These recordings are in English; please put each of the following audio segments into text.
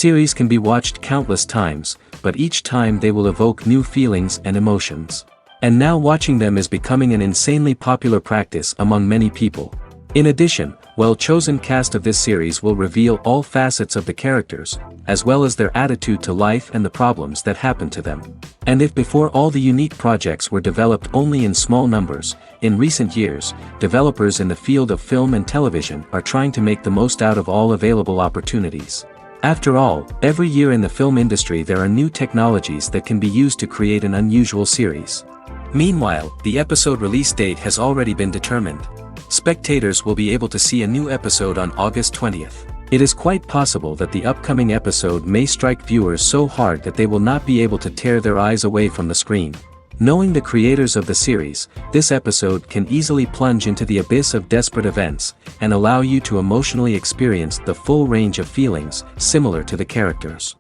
Series can be watched countless times, but each time they will evoke new feelings and emotions. And now watching them is becoming an insanely popular practice among many people. In addition, well-chosen cast of this series will reveal all facets of the characters, as well as their attitude to life and the problems that happen to them. And if before all the unique projects were developed only in small numbers, in recent years, developers in the field of film and television are trying to make the most out of all available opportunities. After all, every year in the film industry there are new technologies that can be used to create an unusual series. Meanwhile, the episode release date has already been determined. Spectators will be able to see a new episode on August 20th. It is quite possible that the upcoming episode may strike viewers so hard that they will not be able to tear their eyes away from the screen. Knowing the creators of the series, this episode can easily plunge into the abyss of desperate events, and allow you to emotionally experience the full range of feelings, similar to the characters.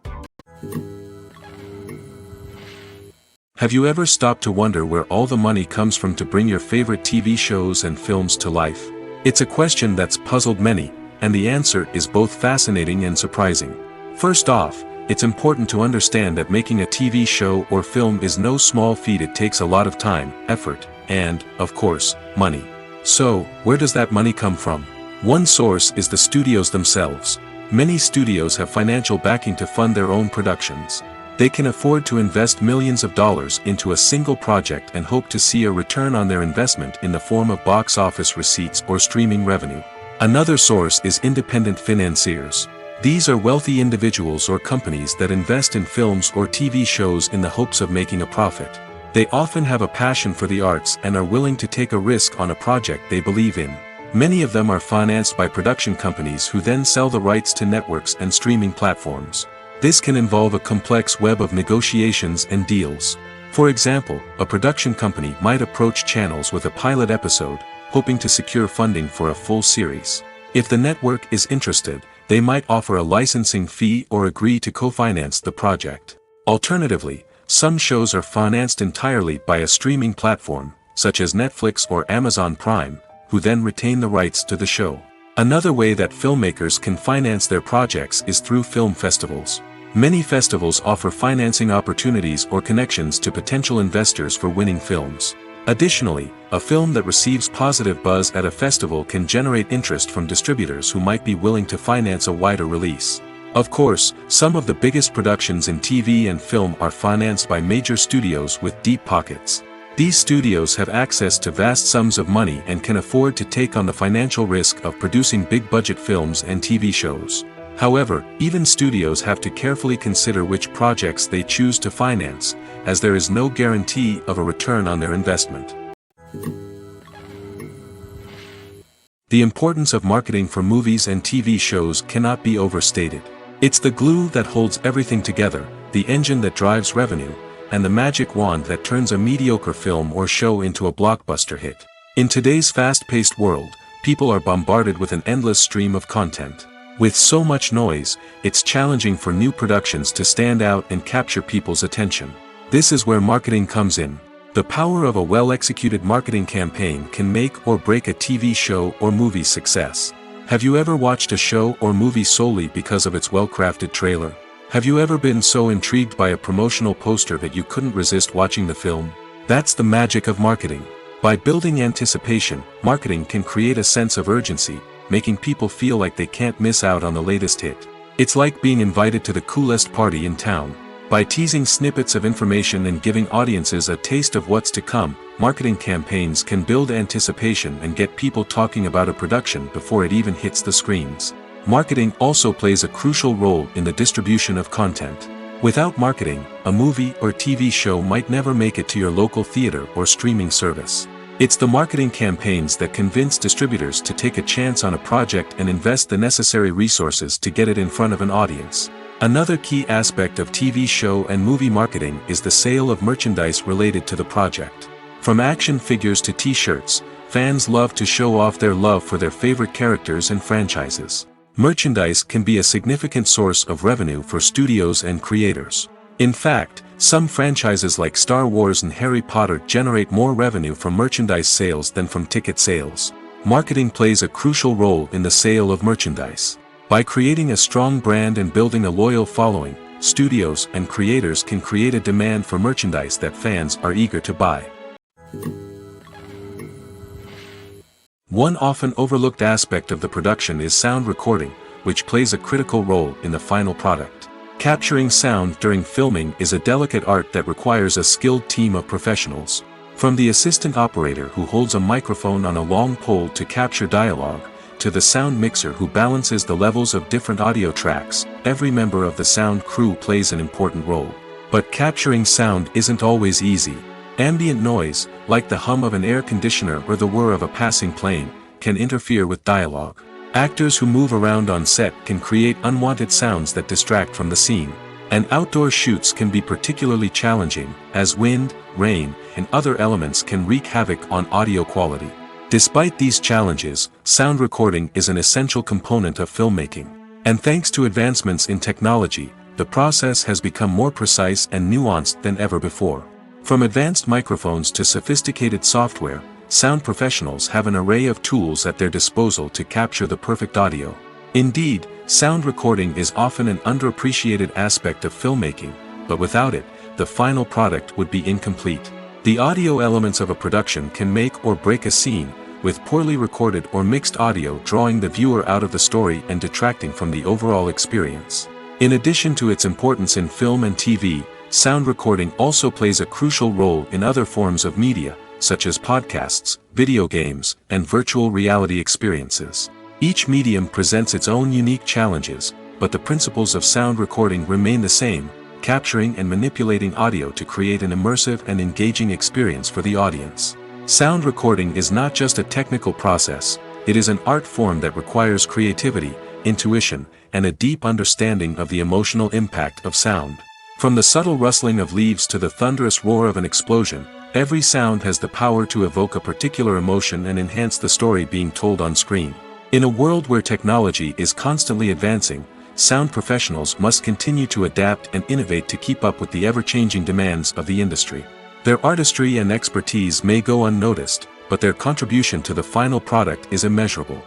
Have you ever stopped to wonder where all the money comes from to bring your favorite TV shows and films to life? It's a question that's puzzled many, and the answer is both fascinating and surprising. First off, it's important to understand that making a TV show or film is no small feat. It takes a lot of time, effort, and, of course, money. So, where does that money come from? One source is the studios themselves. Many studios have financial backing to fund their own productions. They can afford to invest millions of dollars into a single project and hope to see a return on their investment in the form of box office receipts or streaming revenue. Another source is independent financiers. These are wealthy individuals or companies that invest in films or TV shows in the hopes of making a profit. They often have a passion for the arts and are willing to take a risk on a project they believe in. Many of them are financed by production companies who then sell the rights to networks and streaming platforms. This can involve a complex web of negotiations and deals. For example, a production company might approach channels with a pilot episode, hoping to secure funding for a full series. If the network is interested, they might offer a licensing fee or agree to co-finance the project. Alternatively, some shows are financed entirely by a streaming platform, such as Netflix or Amazon Prime, who then retain the rights to the show. Another way that filmmakers can finance their projects is through film festivals. Many festivals offer financing opportunities or connections to potential investors for winning films. Additionally, a film that receives positive buzz at a festival can generate interest from distributors who might be willing to finance a wider release. Of course, some of the biggest productions in TV and film are financed by major studios with deep pockets. These studios have access to vast sums of money and can afford to take on the financial risk of producing big-budget films and TV shows. However, even studios have to carefully consider which projects they choose to finance, as there is no guarantee of a return on their investment. The importance of marketing for movies and TV shows cannot be overstated. It's the glue that holds everything together, the engine that drives revenue, and the magic wand that turns a mediocre film or show into a blockbuster hit. In today's fast-paced world, people are bombarded with an endless stream of content. With so much noise, it's challenging for new productions to stand out and capture people's attention. This is where marketing comes in. The power of a well-executed marketing campaign can make or break a TV show or movie's success. Have you ever watched a show or movie solely because of its well-crafted trailer? Have you ever been so intrigued by a promotional poster that you couldn't resist watching the film? That's the magic of marketing. By building anticipation, marketing can create a sense of urgency, making people feel like they can't miss out on the latest hit. It's like being invited to the coolest party in town. By teasing snippets of information and giving audiences a taste of what's to come, marketing campaigns can build anticipation and get people talking about a production before it even hits the screens. Marketing also plays a crucial role in the distribution of content. Without marketing, a movie or TV show might never make it to your local theater or streaming service. It's the marketing campaigns that convince distributors to take a chance on a project and invest the necessary resources to get it in front of an audience. Another key aspect of TV show and movie marketing is the sale of merchandise related to the project. From action figures to t-shirts, fans love to show off their love for their favorite characters and franchises. Merchandise can be a significant source of revenue for studios and creators. In fact, some franchises like Star Wars and Harry Potter generate more revenue from merchandise sales than from ticket sales. Marketing plays a crucial role in the sale of merchandise. By creating a strong brand and building a loyal following, studios and creators can create a demand for merchandise that fans are eager to buy. One often overlooked aspect of the production is sound recording, which plays a critical role in the final product. Capturing sound during filming is a delicate art that requires a skilled team of professionals. From the assistant operator who holds a microphone on a long pole to capture dialogue, to the sound mixer who balances the levels of different audio tracks, every member of the sound crew plays an important role. But capturing sound isn't always easy. Ambient noise, like the hum of an air conditioner or the whir of a passing plane, can interfere with dialogue. Actors who move around on set can create unwanted sounds that distract from the scene. And outdoor shoots can be particularly challenging, as wind, rain, and other elements can wreak havoc on audio quality. Despite these challenges, sound recording is an essential component of filmmaking. And thanks to advancements in technology, the process has become more precise and nuanced than ever before. From advanced microphones to sophisticated software, sound professionals have an array of tools at their disposal to capture the perfect audio. Indeed, sound recording is often an underappreciated aspect of filmmaking, but without it, the final product would be incomplete. The audio elements of a production can make or break a scene, with poorly recorded or mixed audio drawing the viewer out of the story and detracting from the overall experience. In addition to its importance in film and TV, sound recording also plays a crucial role in other forms of media, such as podcasts, video games, and virtual reality experiences. Each medium presents its own unique challenges, but the principles of sound recording remain the same, capturing and manipulating audio to create an immersive and engaging experience for the audience. Sound recording is not just a technical process, it is an art form that requires creativity, intuition, and a deep understanding of the emotional impact of sound. From the subtle rustling of leaves to the thunderous roar of an explosion, every sound has the power to evoke a particular emotion and enhance the story being told on screen. In a world where technology is constantly advancing, sound professionals must continue to adapt and innovate to keep up with the ever-changing demands of the industry. Their artistry and expertise may go unnoticed, but their contribution to the final product is immeasurable.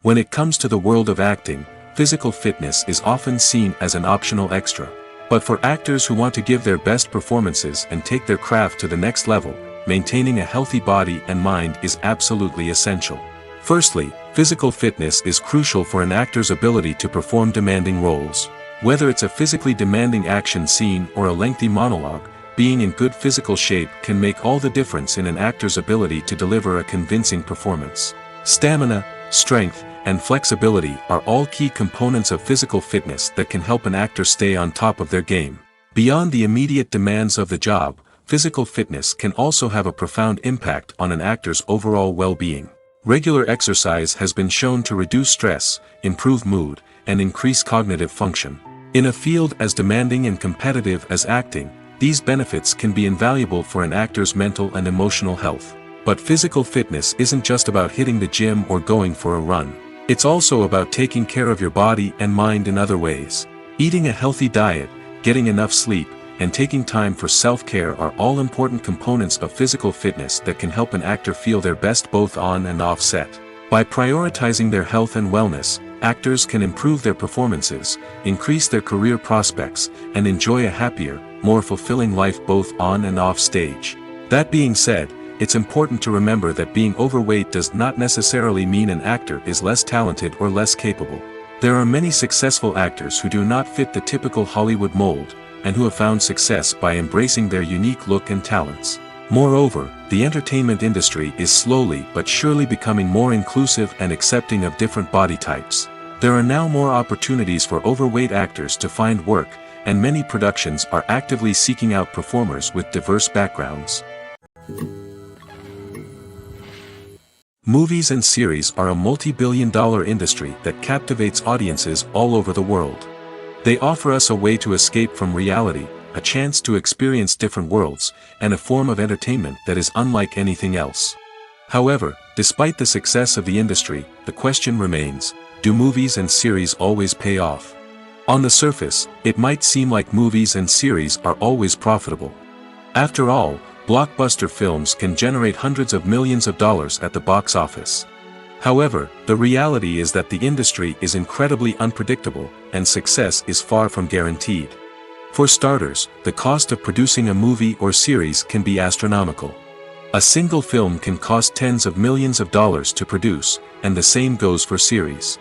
When it comes to the world of acting, physical fitness is often seen as an optional extra. But for actors who want to give their best performances and take their craft to the next level, maintaining a healthy body and mind is absolutely essential. Firstly, physical fitness is crucial for an actor's ability to perform demanding roles. Whether it's a physically demanding action scene or a lengthy monologue, being in good physical shape can make all the difference in an actor's ability to deliver a convincing performance. Stamina, strength, and flexibility are all key components of physical fitness that can help an actor stay on top of their game. Beyond the immediate demands of the job, physical fitness can also have a profound impact on an actor's overall well-being. Regular exercise has been shown to reduce stress, improve mood, and increase cognitive function. In a field as demanding and competitive as acting, these benefits can be invaluable for an actor's mental and emotional health. But physical fitness isn't just about hitting the gym or going for a run. It's also about taking care of your body and mind in other ways. Eating a healthy diet, getting enough sleep, and taking time for self-care are all important components of physical fitness that can help an actor feel their best both on and off set. By prioritizing their health and wellness, actors can improve their performances, increase their career prospects, and enjoy a happier, more fulfilling life both on and off stage. That being said, it's important to remember that being overweight does not necessarily mean an actor is less talented or less capable. There are many successful actors who do not fit the typical Hollywood mold, and who have found success by embracing their unique look and talents. Moreover, the entertainment industry is slowly but surely becoming more inclusive and accepting of different body types. There are now more opportunities for overweight actors to find work, and many productions are actively seeking out performers with diverse backgrounds. Movies and series are a multi-billion-dollar industry that captivates audiences all over the world. They offer us a way to escape from reality, a chance to experience different worlds, and a form of entertainment that is unlike anything else. However, despite the success of the industry, the question remains, do movies and series always pay off? On the surface, it might seem like movies and series are always profitable. After all, blockbuster films can generate hundreds of millions of dollars at the box office. However, the reality is that the industry is incredibly unpredictable, and success is far from guaranteed. For starters, the cost of producing a movie or series can be astronomical. A single film can cost tens of millions of dollars to produce, and the same goes for series.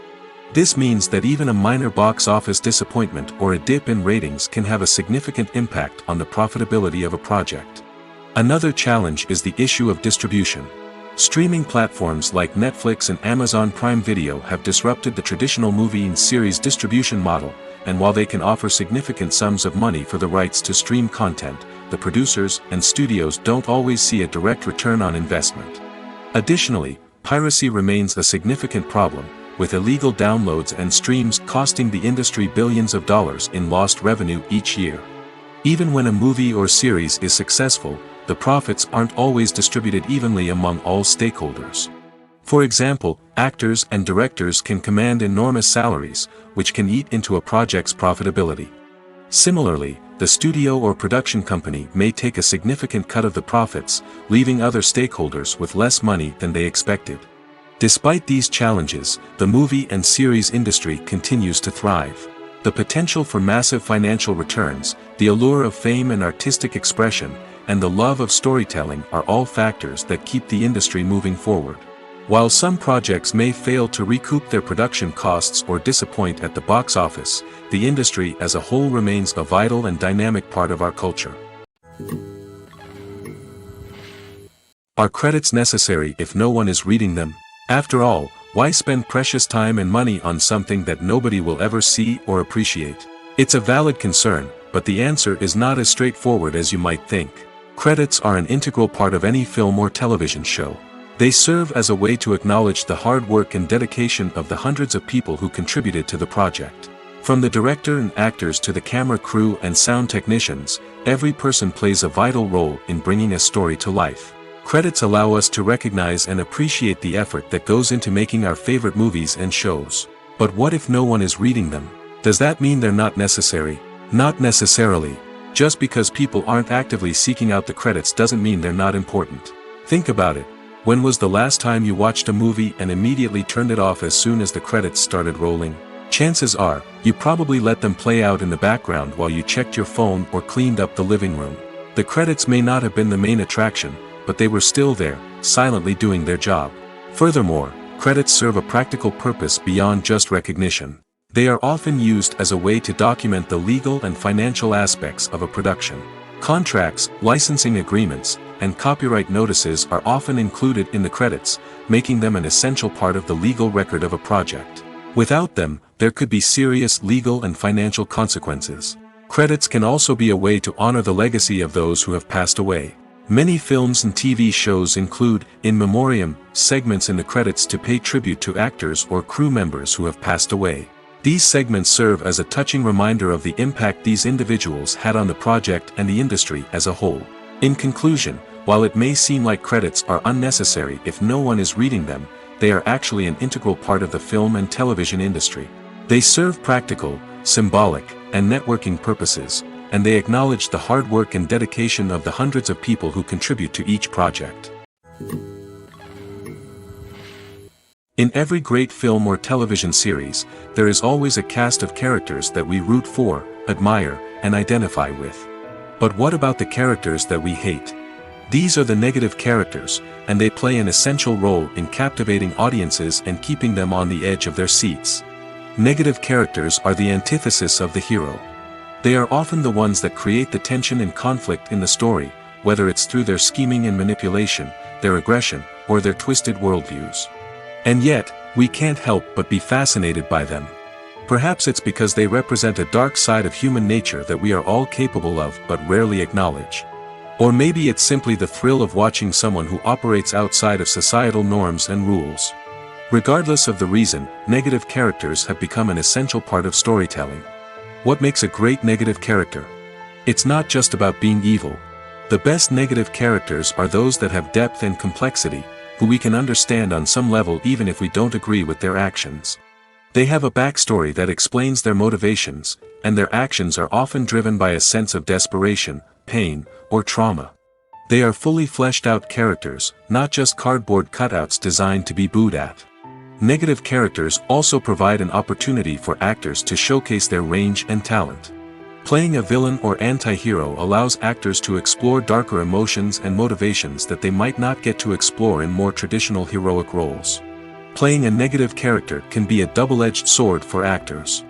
This means that even a minor box office disappointment or a dip in ratings can have a significant impact on the profitability of a project. Another challenge is the issue of distribution. Streaming platforms like Netflix and Amazon Prime Video have disrupted the traditional movie and series distribution model, and while they can offer significant sums of money for the rights to stream content, the producers and studios don't always see a direct return on investment. Additionally, piracy remains a significant problem, with illegal downloads and streams costing the industry billions of dollars in lost revenue each year. Even when a movie or series is successful, the profits aren't always distributed evenly among all stakeholders. For example, actors and directors can command enormous salaries, which can eat into a project's profitability. Similarly, the studio or production company may take a significant cut of the profits, leaving other stakeholders with less money than they expected. Despite these challenges, the movie and series industry continues to thrive. The potential for massive financial returns, the allure of fame and artistic expression, and the love of storytelling are all factors that keep the industry moving forward. While some projects may fail to recoup their production costs or disappoint at the box office, the industry as a whole remains a vital and dynamic part of our culture. Are credits necessary if no one is reading them? After all, why spend precious time and money on something that nobody will ever see or appreciate? It's a valid concern, but the answer is not as straightforward as you might think. Credits are an integral part of any film or television show. They serve as a way to acknowledge the hard work and dedication of the hundreds of people who contributed to the project. From the director and actors to the camera crew and sound technicians, every person plays a vital role in bringing a story to life. Credits allow us to recognize and appreciate the effort that goes into making our favorite movies and shows. But what if no one is reading them? Does that mean they're not necessary? Not necessarily. Just because people aren't actively seeking out the credits doesn't mean they're not important. Think about it. When was the last time you watched a movie and immediately turned it off as soon as the credits started rolling? Chances are, you probably let them play out in the background while you checked your phone or cleaned up the living room. The credits may not have been the main attraction, but they were still there, silently doing their job. Furthermore, credits serve a practical purpose beyond just recognition. They are often used as a way to document the legal and financial aspects of a production. Contracts, licensing agreements, and copyright notices are often included in the credits, making them an essential part of the legal record of a project. Without them, there could be serious legal and financial consequences. Credits can also be a way to honor the legacy of those who have passed away. Many films and TV shows include, in memoriam, segments in the credits to pay tribute to actors or crew members who have passed away. These segments serve as a touching reminder of the impact these individuals had on the project and the industry as a whole. In conclusion, while it may seem like credits are unnecessary if no one is reading them, they are actually an integral part of the film and television industry. They serve practical, symbolic, and networking purposes, and they acknowledge the hard work and dedication of the hundreds of people who contribute to each project. In every great film or television series, there is always a cast of characters that we root for, admire, and identify with. But what about the characters that we hate? These are the negative characters, and they play an essential role in captivating audiences and keeping them on the edge of their seats. Negative characters are the antithesis of the hero. They are often the ones that create the tension and conflict in the story, whether it's through their scheming and manipulation, their aggression, or their twisted worldviews. And yet, we can't help but be fascinated by them. Perhaps it's because they represent a dark side of human nature that we are all capable of but rarely acknowledge. Or maybe it's simply the thrill of watching someone who operates outside of societal norms and rules. Regardless of the reason, negative characters have become an essential part of storytelling. What makes a great negative character? It's not just about being evil. The best negative characters are those that have depth and complexity, who we can understand on some level even if we don't agree with their actions. They have a backstory that explains their motivations, and their actions are often driven by a sense of desperation, pain, or trauma. They are fully fleshed out characters, not just cardboard cutouts designed to be booed at. Negative characters also provide an opportunity for actors to showcase their range and talent. Playing a villain or anti-hero allows actors to explore darker emotions and motivations that they might not get to explore in more traditional heroic roles. Playing a negative character can be a double-edged sword for actors.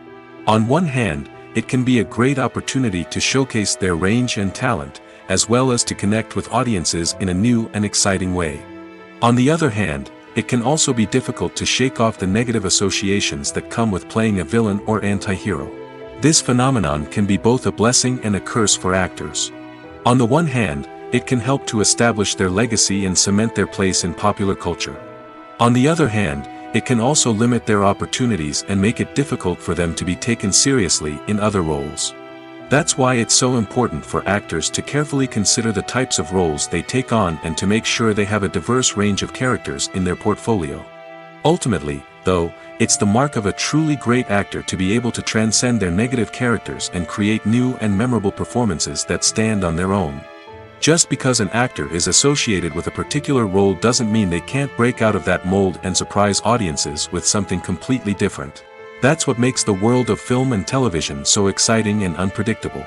On one hand, it can be a great opportunity to showcase their range and talent, as well as to connect with audiences in a new and exciting way. On the other hand, it can also be difficult to shake off the negative associations that come with playing a villain or anti-hero. This phenomenon can be both a blessing and a curse for actors. On the one hand, it can help to establish their legacy and cement their place in popular culture. On the other hand, it can also limit their opportunities and make it difficult for them to be taken seriously in other roles. That's why it's so important for actors to carefully consider the types of roles they take on and to make sure they have a diverse range of characters in their portfolio. Ultimately, though, it's the mark of a truly great actor to be able to transcend their negative characters and create new and memorable performances that stand on their own. Just because an actor is associated with a particular role doesn't mean they can't break out of that mold and surprise audiences with something completely different. That's what makes the world of film and television so exciting and unpredictable.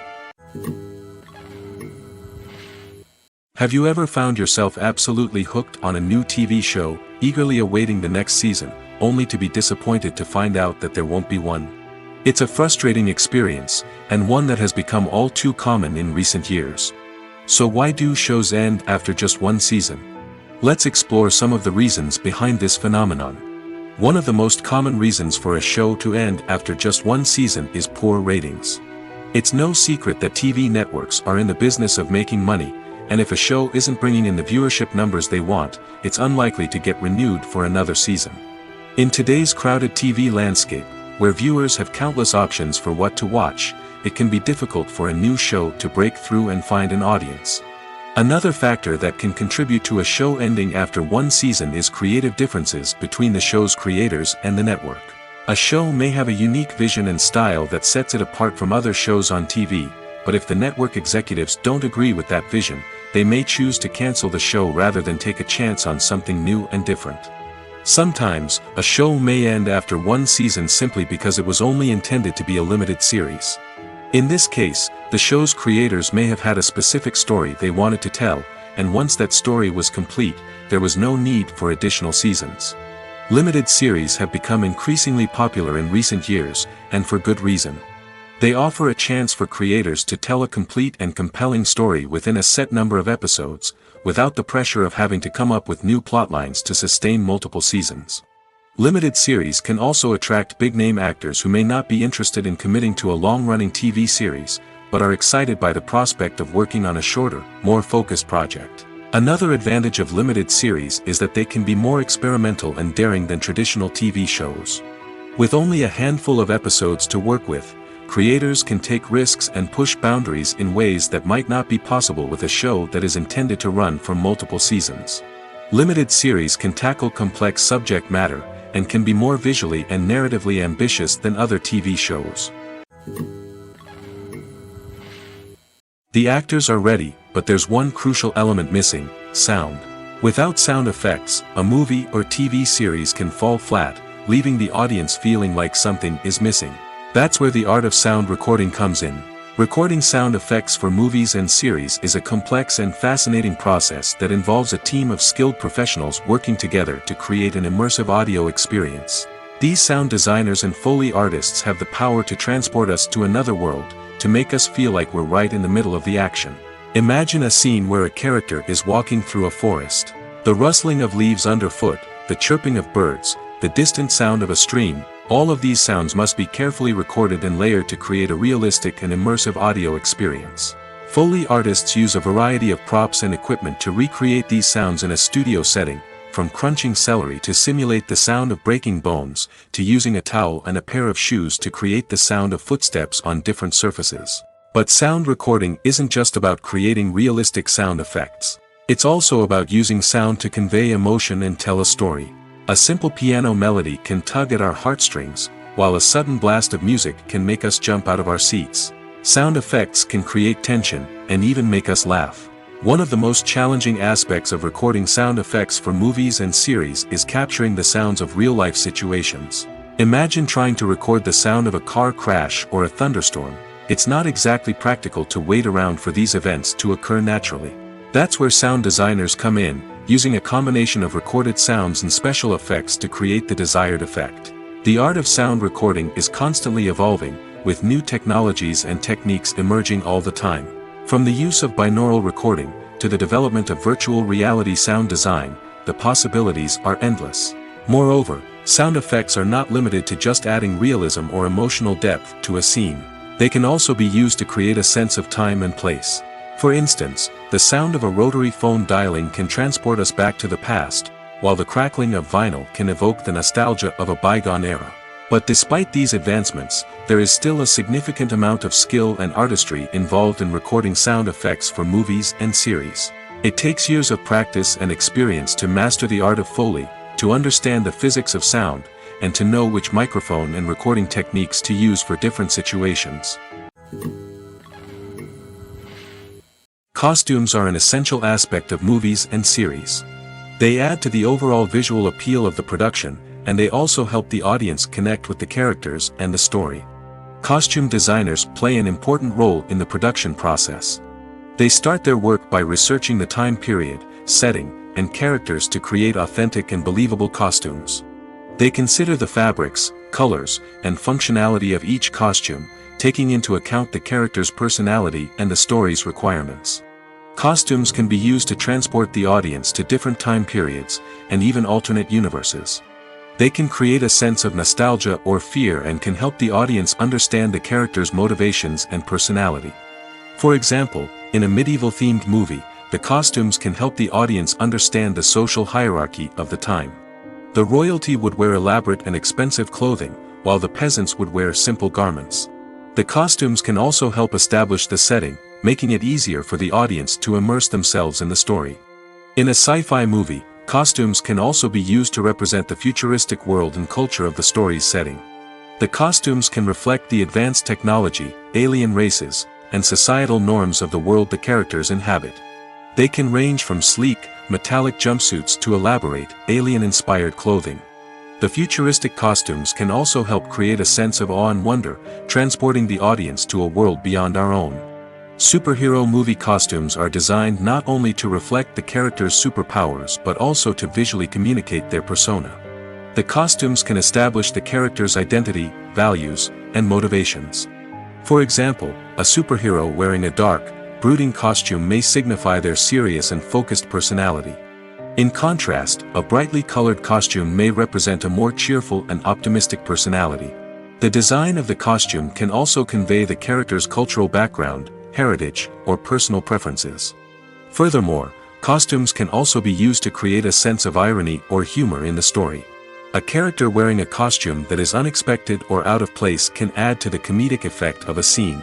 Have you ever found yourself absolutely hooked on a new TV show, eagerly awaiting the next season, only to be disappointed to find out that there won't be one? It's a frustrating experience, and one that has become all too common in recent years. So why do shows end after just one season? Let's explore some of the reasons behind this phenomenon. One of the most common reasons for a show to end after just one season is poor ratings. It's no secret that TV networks are in the business of making money, and if a show isn't bringing in the viewership numbers they want, it's unlikely to get renewed for another season. In today's crowded TV landscape, where viewers have countless options for what to watch, it can be difficult for a new show to break through and find an audience. Another factor that can contribute to a show ending after one season is creative differences between the show's creators and the network. A show may have a unique vision and style that sets it apart from other shows on TV, but if the network executives don't agree with that vision, they may choose to cancel the show rather than take a chance on something new and different. Sometimes, a show may end after one season simply because it was only intended to be a limited series. In this case, the show's creators may have had a specific story they wanted to tell, and once that story was complete, there was no need for additional seasons. Limited series have become increasingly popular in recent years, and for good reason. They offer a chance for creators to tell a complete and compelling story within a set number of episodes, without the pressure of having to come up with new plotlines to sustain multiple seasons. Limited series can also attract big-name actors who may not be interested in committing to a long-running TV series, but are excited by the prospect of working on a shorter, more focused project. Another advantage of limited series is that they can be more experimental and daring than traditional TV shows. With only a handful of episodes to work with, creators can take risks and push boundaries in ways that might not be possible with a show that is intended to run for multiple seasons. Limited series can tackle complex subject matter, and can be more visually and narratively ambitious than other TV shows. The actors are ready, but there's one crucial element missing: sound. Without sound effects, a movie or TV series can fall flat, leaving the audience feeling like something is missing. That's where the art of sound recording comes in. Recording sound effects for movies and series is a complex and fascinating process that involves a team of skilled professionals working together to create an immersive audio experience. These sound designers and Foley artists have the power to transport us to another world, to make us feel like we're right in the middle of the action. Imagine a scene where a character is walking through a forest. The rustling of leaves underfoot, the chirping of birds, the distant sound of a stream, all of these sounds must be carefully recorded and layered to create a realistic and immersive audio experience. Foley artists use a variety of props and equipment to recreate these sounds in a studio setting, from crunching celery to simulate the sound of breaking bones, to using a towel and a pair of shoes to create the sound of footsteps on different surfaces. But sound recording isn't just about creating realistic sound effects. It's also about using sound to convey emotion and tell a story. A simple piano melody can tug at our heartstrings, while a sudden blast of music can make us jump out of our seats. Sound effects can create tension, and even make us laugh. One of the most challenging aspects of recording sound effects for movies and series is capturing the sounds of real-life situations. Imagine trying to record the sound of a car crash or a thunderstorm. It's not exactly practical to wait around for these events to occur naturally. That's where sound designers come in, using a combination of recorded sounds and special effects to create the desired effect. The art of sound recording is constantly evolving, with new technologies and techniques emerging all the time. From the use of binaural recording, to the development of virtual reality sound design, the possibilities are endless. Moreover, sound effects are not limited to just adding realism or emotional depth to a scene. They can also be used to create a sense of time and place. For instance, the sound of a rotary phone dialing can transport us back to the past, while the crackling of vinyl can evoke the nostalgia of a bygone era. But despite these advancements, there is still a significant amount of skill and artistry involved in recording sound effects for movies and series. It takes years of practice and experience to master the art of Foley, to understand the physics of sound, and to know which microphone and recording techniques to use for different situations. Costumes are an essential aspect of movies and series. They add to the overall visual appeal of the production, and they also help the audience connect with the characters and the story. Costume designers play an important role in the production process. They start their work by researching the time period, setting, and characters to create authentic and believable costumes. They consider the fabrics, colors, and functionality of each costume, taking into account the character's personality and the story's requirements. Costumes can be used to transport the audience to different time periods, and even alternate universes. They can create a sense of nostalgia or fear and can help the audience understand the character's motivations and personality. For example, in a medieval-themed movie, the costumes can help the audience understand the social hierarchy of the time. The royalty would wear elaborate and expensive clothing, while the peasants would wear simple garments. The costumes can also help establish the setting, making it easier for the audience to immerse themselves in the story. In a sci-fi movie, costumes can also be used to represent the futuristic world and culture of the story's setting. The costumes can reflect the advanced technology, alien races, and societal norms of the world the characters inhabit. They can range from sleek, metallic jumpsuits to elaborate, alien-inspired clothing. The futuristic costumes can also help create a sense of awe and wonder, transporting the audience to a world beyond our own. Superhero movie costumes are designed not only to reflect the character's superpowers but also to visually communicate their persona. The costumes can establish the character's identity, values, and motivations. For example, a superhero wearing a dark, brooding costume may signify their serious and focused personality. In contrast, a brightly colored costume may represent a more cheerful and optimistic personality. The design of the costume can also convey the character's cultural background, heritage, or personal preferences. Furthermore, costumes can also be used to create a sense of irony or humor in the story. A character wearing a costume that is unexpected or out of place can add to the comedic effect of a scene.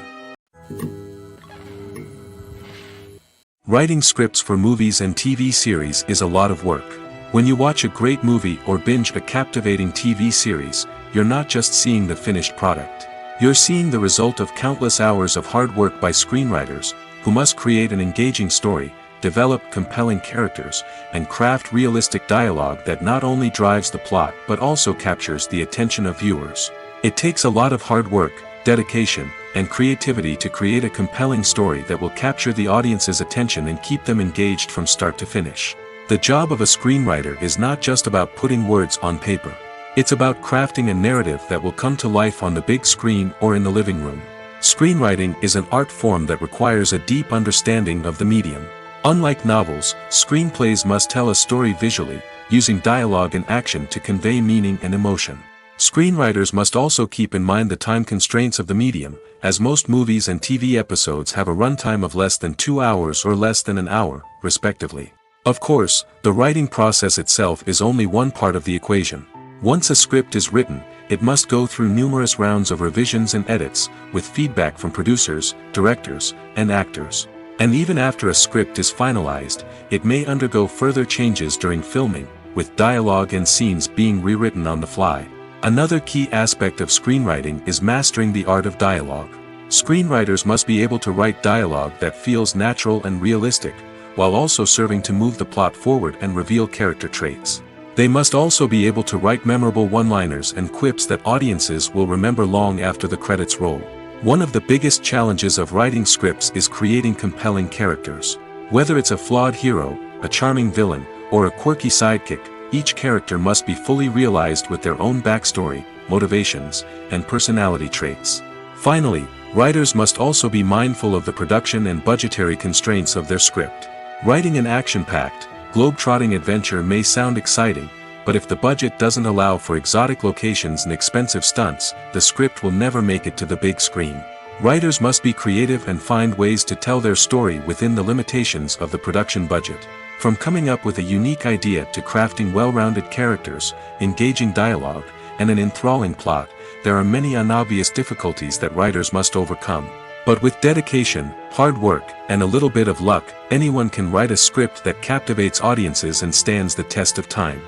Writing scripts for movies and TV series is a lot of work. When you watch a great movie or binge a captivating TV series, you're not just seeing the finished product. You're seeing the result of countless hours of hard work by screenwriters, who must create an engaging story, develop compelling characters, and craft realistic dialogue that not only drives the plot but also captures the attention of viewers. It takes a lot of hard work, dedication, and creativity to create a compelling story that will capture the audience's attention and keep them engaged from start to finish. The job of a screenwriter is not just about putting words on paper. It's about crafting a narrative that will come to life on the big screen or in the living room. Screenwriting is an art form that requires a deep understanding of the medium. Unlike novels, screenplays must tell a story visually, using dialogue and action to convey meaning and emotion. Screenwriters must also keep in mind the time constraints of the medium, as most movies and TV episodes have a runtime of less than 2 hours or less than an hour, respectively. Of course, the writing process itself is only one part of the equation. Once a script is written, it must go through numerous rounds of revisions and edits, with feedback from producers, directors, and actors. And even after a script is finalized, it may undergo further changes during filming, with dialogue and scenes being rewritten on the fly. Another key aspect of screenwriting is mastering the art of dialogue. Screenwriters must be able to write dialogue that feels natural and realistic, while also serving to move the plot forward and reveal character traits. They must also be able to write memorable one-liners and quips that audiences will remember long after the credits roll. One of the biggest challenges of writing scripts is creating compelling characters. Whether it's a flawed hero, a charming villain, or a quirky sidekick, each character must be fully realized with their own backstory, motivations, and personality traits. Finally, writers must also be mindful of the production and budgetary constraints of their script. Writing an action-packed, globe-trotting adventure may sound exciting, but if the budget doesn't allow for exotic locations and expensive stunts, the script will never make it to the big screen. Writers must be creative and find ways to tell their story within the limitations of the production budget. From coming up with a unique idea to crafting well-rounded characters, engaging dialogue, and an enthralling plot, there are many unobvious difficulties that writers must overcome. But with dedication, hard work, and a little bit of luck, anyone can write a script that captivates audiences and stands the test of time.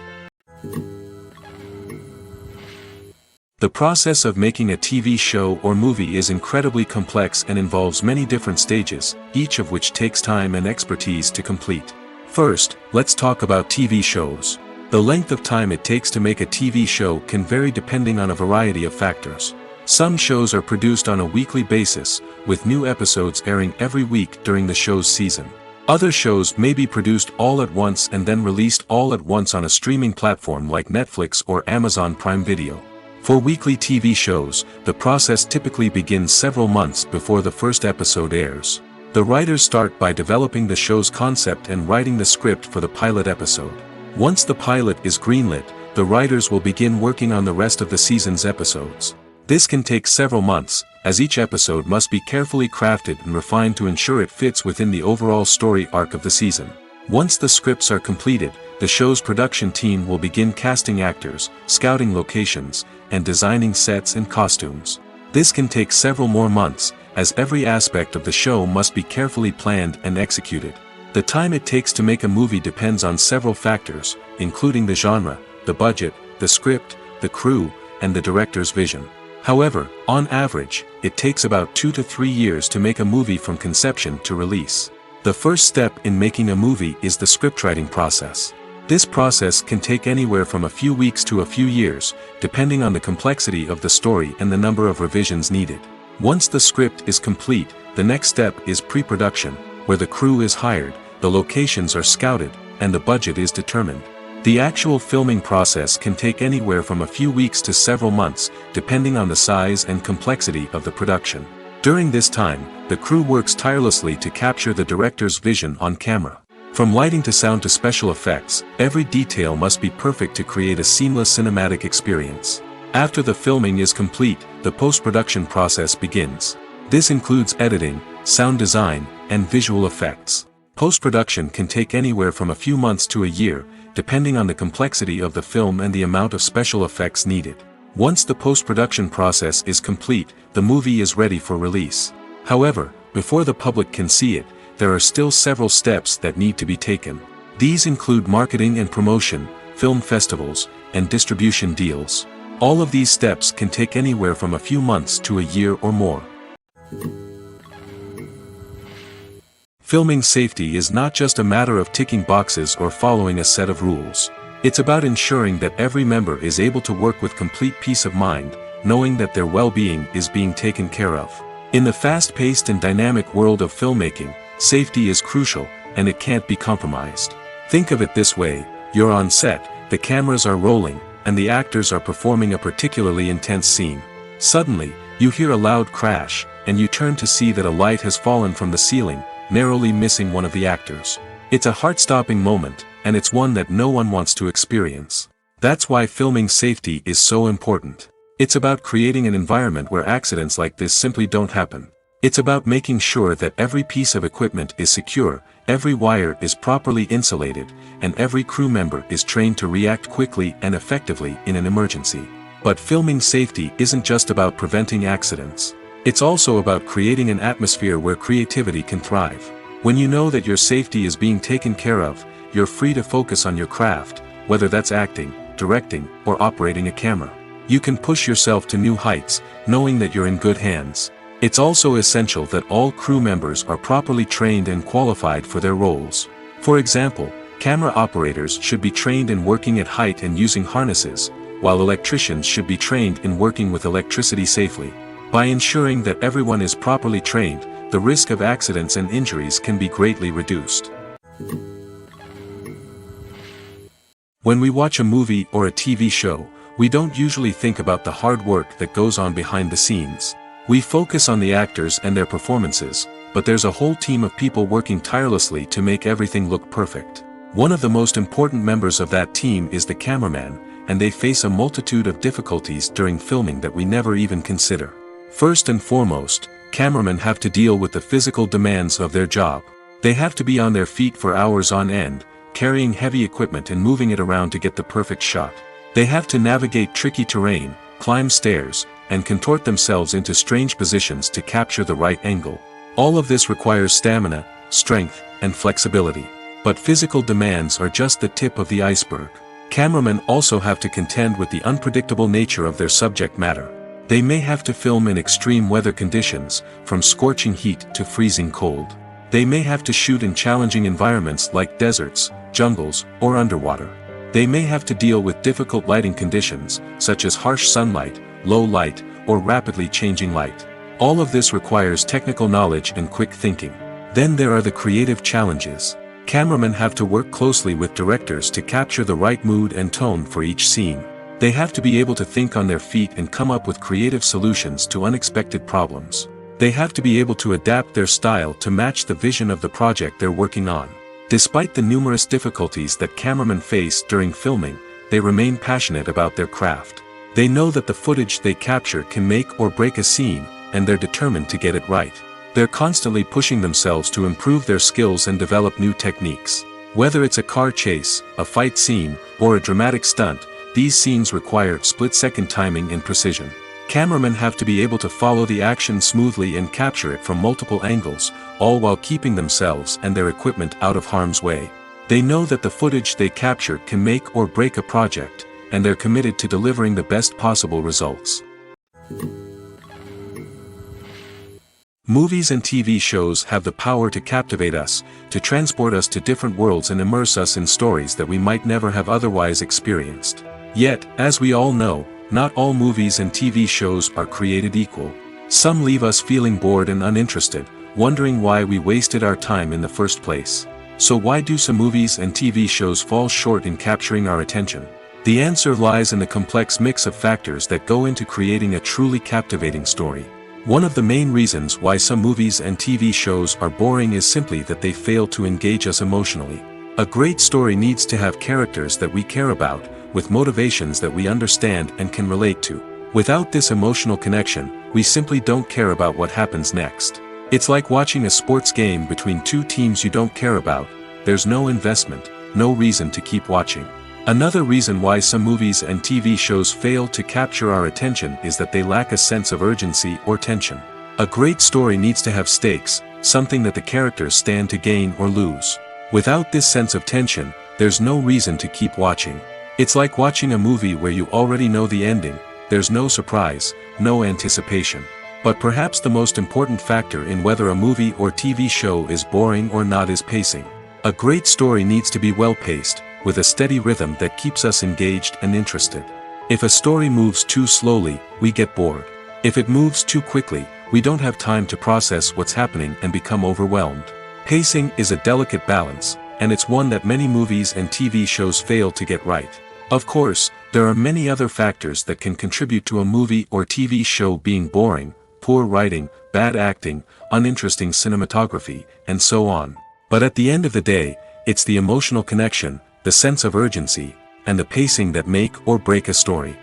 The process of making a TV show or movie is incredibly complex and involves many different stages, each of which takes time and expertise to complete. First, let's talk about TV shows. The length of time it takes to make a TV show can vary depending on a variety of factors. Some shows are produced on a weekly basis, with new episodes airing every week during the show's season. Other shows may be produced all at once and then released all at once on a streaming platform like Netflix or Amazon Prime Video. For weekly TV shows, the process typically begins several months before the first episode airs. The writers start by developing the show's concept and writing the script for the pilot episode. Once the pilot is greenlit, the writers will begin working on the rest of the season's episodes. This can take several months, as each episode must be carefully crafted and refined to ensure it fits within the overall story arc of the season. Once the scripts are completed, the show's production team will begin casting actors, scouting locations, and designing sets and costumes. This can take several more months, as every aspect of the show must be carefully planned and executed. The time it takes to make a movie depends on several factors, including the genre, the budget, the script, the crew, and the director's vision. However, on average, it takes about 2 to 3 years to make a movie from conception to release. The first step in making a movie is the scriptwriting process. This process can take anywhere from a few weeks to a few years, depending on the complexity of the story and the number of revisions needed. Once the script is complete, the next step is pre-production, where the crew is hired, the locations are scouted, and the budget is determined. The actual filming process can take anywhere from a few weeks to several months, depending on the size and complexity of the production. During this time, the crew works tirelessly to capture the director's vision on camera. From lighting to sound to special effects, every detail must be perfect to create a seamless cinematic experience. After the filming is complete, the post-production process begins. This includes editing, sound design, and visual effects. Post-production can take anywhere from a few months to a year, depending on the complexity of the film and the amount of special effects needed. Once the post-production process is complete, the movie is ready for release. However, before the public can see it, there are still several steps that need to be taken. These include marketing and promotion, film festivals, and distribution deals. All of these steps can take anywhere from a few months to a year or more. Filming safety is not just a matter of ticking boxes or following a set of rules. It's about ensuring that every member is able to work with complete peace of mind, knowing that their well-being is being taken care of. In the fast-paced and dynamic world of filmmaking, safety is crucial, and it can't be compromised. Think of it this way: you're on set, the cameras are rolling, and the actors are performing a particularly intense scene. Suddenly, you hear a loud crash, and you turn to see that a light has fallen from the ceiling, narrowly missing one of the actors. It's a heart-stopping moment, and it's one that no one wants to experience. That's why filming safety is so important. It's about creating an environment where accidents like this simply don't happen. It's about making sure that every piece of equipment is secure, every wire is properly insulated, and every crew member is trained to react quickly and effectively in an emergency. But filming safety isn't just about preventing accidents. It's also about creating an atmosphere where creativity can thrive. When you know that your safety is being taken care of, you're free to focus on your craft, whether that's acting, directing, or operating a camera. You can push yourself to new heights, knowing that you're in good hands. It's also essential that all crew members are properly trained and qualified for their roles. For example, camera operators should be trained in working at height and using harnesses, while electricians should be trained in working with electricity safely. By ensuring that everyone is properly trained, the risk of accidents and injuries can be greatly reduced. When we watch a movie or a TV show, we don't usually think about the hard work that goes on behind the scenes. We focus on the actors and their performances, but there's a whole team of people working tirelessly to make everything look perfect. One of the most important members of that team is the cameraman, and they face a multitude of difficulties during filming that we never even consider. First and foremost, cameramen have to deal with the physical demands of their job. They have to be on their feet for hours on end, carrying heavy equipment and moving it around to get the perfect shot. They have to navigate tricky terrain, climb stairs, and contort themselves into strange positions to capture the right angle. All of this requires stamina, strength, and flexibility. But physical demands are just the tip of the iceberg. Cameramen also have to contend with the unpredictable nature of their subject matter. They may have to film in extreme weather conditions, from scorching heat to freezing cold. They may have to shoot in challenging environments like deserts, jungles, or underwater. They may have to deal with difficult lighting conditions, such as harsh sunlight, low light, or rapidly changing light. All of this requires technical knowledge and quick thinking. Then there are the creative challenges. Cameramen have to work closely with directors to capture the right mood and tone for each scene. They have to be able to think on their feet and come up with creative solutions to unexpected problems. They have to be able to adapt their style to match the vision of the project they're working on. Despite the numerous difficulties that cameramen face during filming, they remain passionate about their craft. They know that the footage they capture can make or break a scene, and they're determined to get it right. They're constantly pushing themselves to improve their skills and develop new techniques. Whether it's a car chase, a fight scene, or a dramatic stunt, these scenes require split-second timing and precision. Cameramen have to be able to follow the action smoothly and capture it from multiple angles, all while keeping themselves and their equipment out of harm's way. They know that the footage they capture can make or break a project, and they're committed to delivering the best possible results. Movies and TV shows have the power to captivate us, to transport us to different worlds and immerse us in stories that we might never have otherwise experienced. Yet, as we all know, not all movies and TV shows are created equal. Some leave us feeling bored and uninterested, wondering why we wasted our time in the first place. So why do some movies and TV shows fall short in capturing our attention? The answer lies in the complex mix of factors that go into creating a truly captivating story. One of the main reasons why some movies and TV shows are boring is simply that they fail to engage us emotionally. A great story needs to have characters that we care about, with motivations that we understand and can relate to. Without this emotional connection, we simply don't care about what happens next. It's like watching a sports game between two teams you don't care about. There's no investment, no reason to keep watching. Another reason why some movies and TV shows fail to capture our attention is that they lack a sense of urgency or tension. A great story needs to have stakes, something that the characters stand to gain or lose. Without this sense of tension, there's no reason to keep watching. It's like watching a movie where you already know the ending. There's no surprise, no anticipation. But perhaps the most important factor in whether a movie or TV show is boring or not is pacing. A great story needs to be well paced, with a steady rhythm that keeps us engaged and interested. If a story moves too slowly, we get bored. If it moves too quickly, we don't have time to process what's happening and become overwhelmed. Pacing is a delicate balance, and it's one that many movies and TV shows fail to get right. Of course, there are many other factors that can contribute to a movie or TV show being boring: poor writing, bad acting, uninteresting cinematography, and so on. But at the end of the day, it's the emotional connection, the sense of urgency, and the pacing that make or break a story.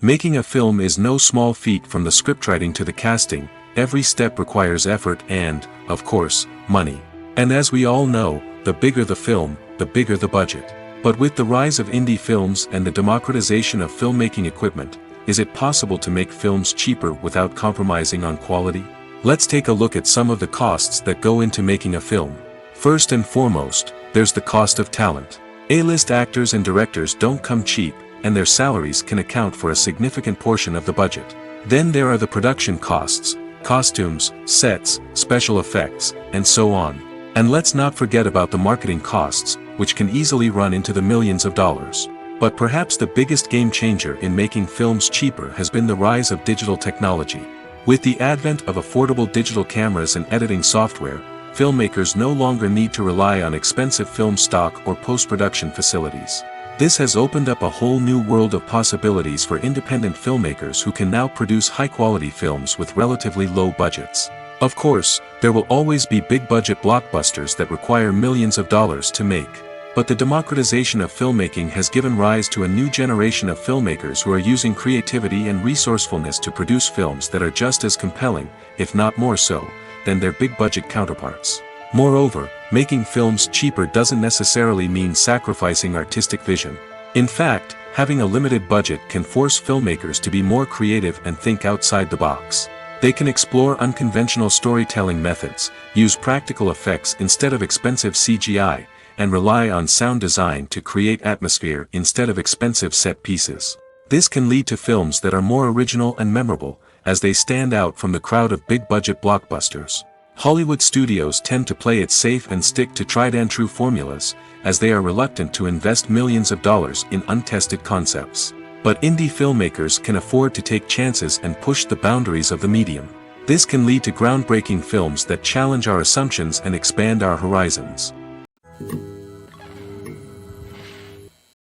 Making a film is no small feat. From the scriptwriting to the casting, every step requires effort and, of course, money. And as we all know, the bigger the film, the bigger the budget. But with the rise of indie films and the democratization of filmmaking equipment, is it possible to make films cheaper without compromising on quality? Let's take a look at some of the costs that go into making a film. First and foremost, there's the cost of talent. A-list actors and directors don't come cheap, and their salaries can account for a significant portion of the budget. Then there are the production costs: costumes, sets, special effects, and so on. And let's not forget about the marketing costs, which can easily run into the millions of dollars. But perhaps the biggest game changer in making films cheaper has been the rise of digital technology. With the advent of affordable digital cameras and editing software, filmmakers no longer need to rely on expensive film stock or post-production facilities. This has opened up a whole new world of possibilities for independent filmmakers who can now produce high-quality films with relatively low budgets. Of course, there will always be big-budget blockbusters that require millions of dollars to make. But the democratization of filmmaking has given rise to a new generation of filmmakers who are using creativity and resourcefulness to produce films that are just as compelling, if not more so, than their big-budget counterparts. Moreover, making films cheaper doesn't necessarily mean sacrificing artistic vision. In fact, having a limited budget can force filmmakers to be more creative and think outside the box. They can explore unconventional storytelling methods, use practical effects instead of expensive CGI, and rely on sound design to create atmosphere instead of expensive set pieces. This can lead to films that are more original and memorable, as they stand out from the crowd of big-budget blockbusters. Hollywood studios tend to play it safe and stick to tried-and-true formulas, as they are reluctant to invest millions of dollars in untested concepts. But indie filmmakers can afford to take chances and push the boundaries of the medium. This can lead to groundbreaking films that challenge our assumptions and expand our horizons.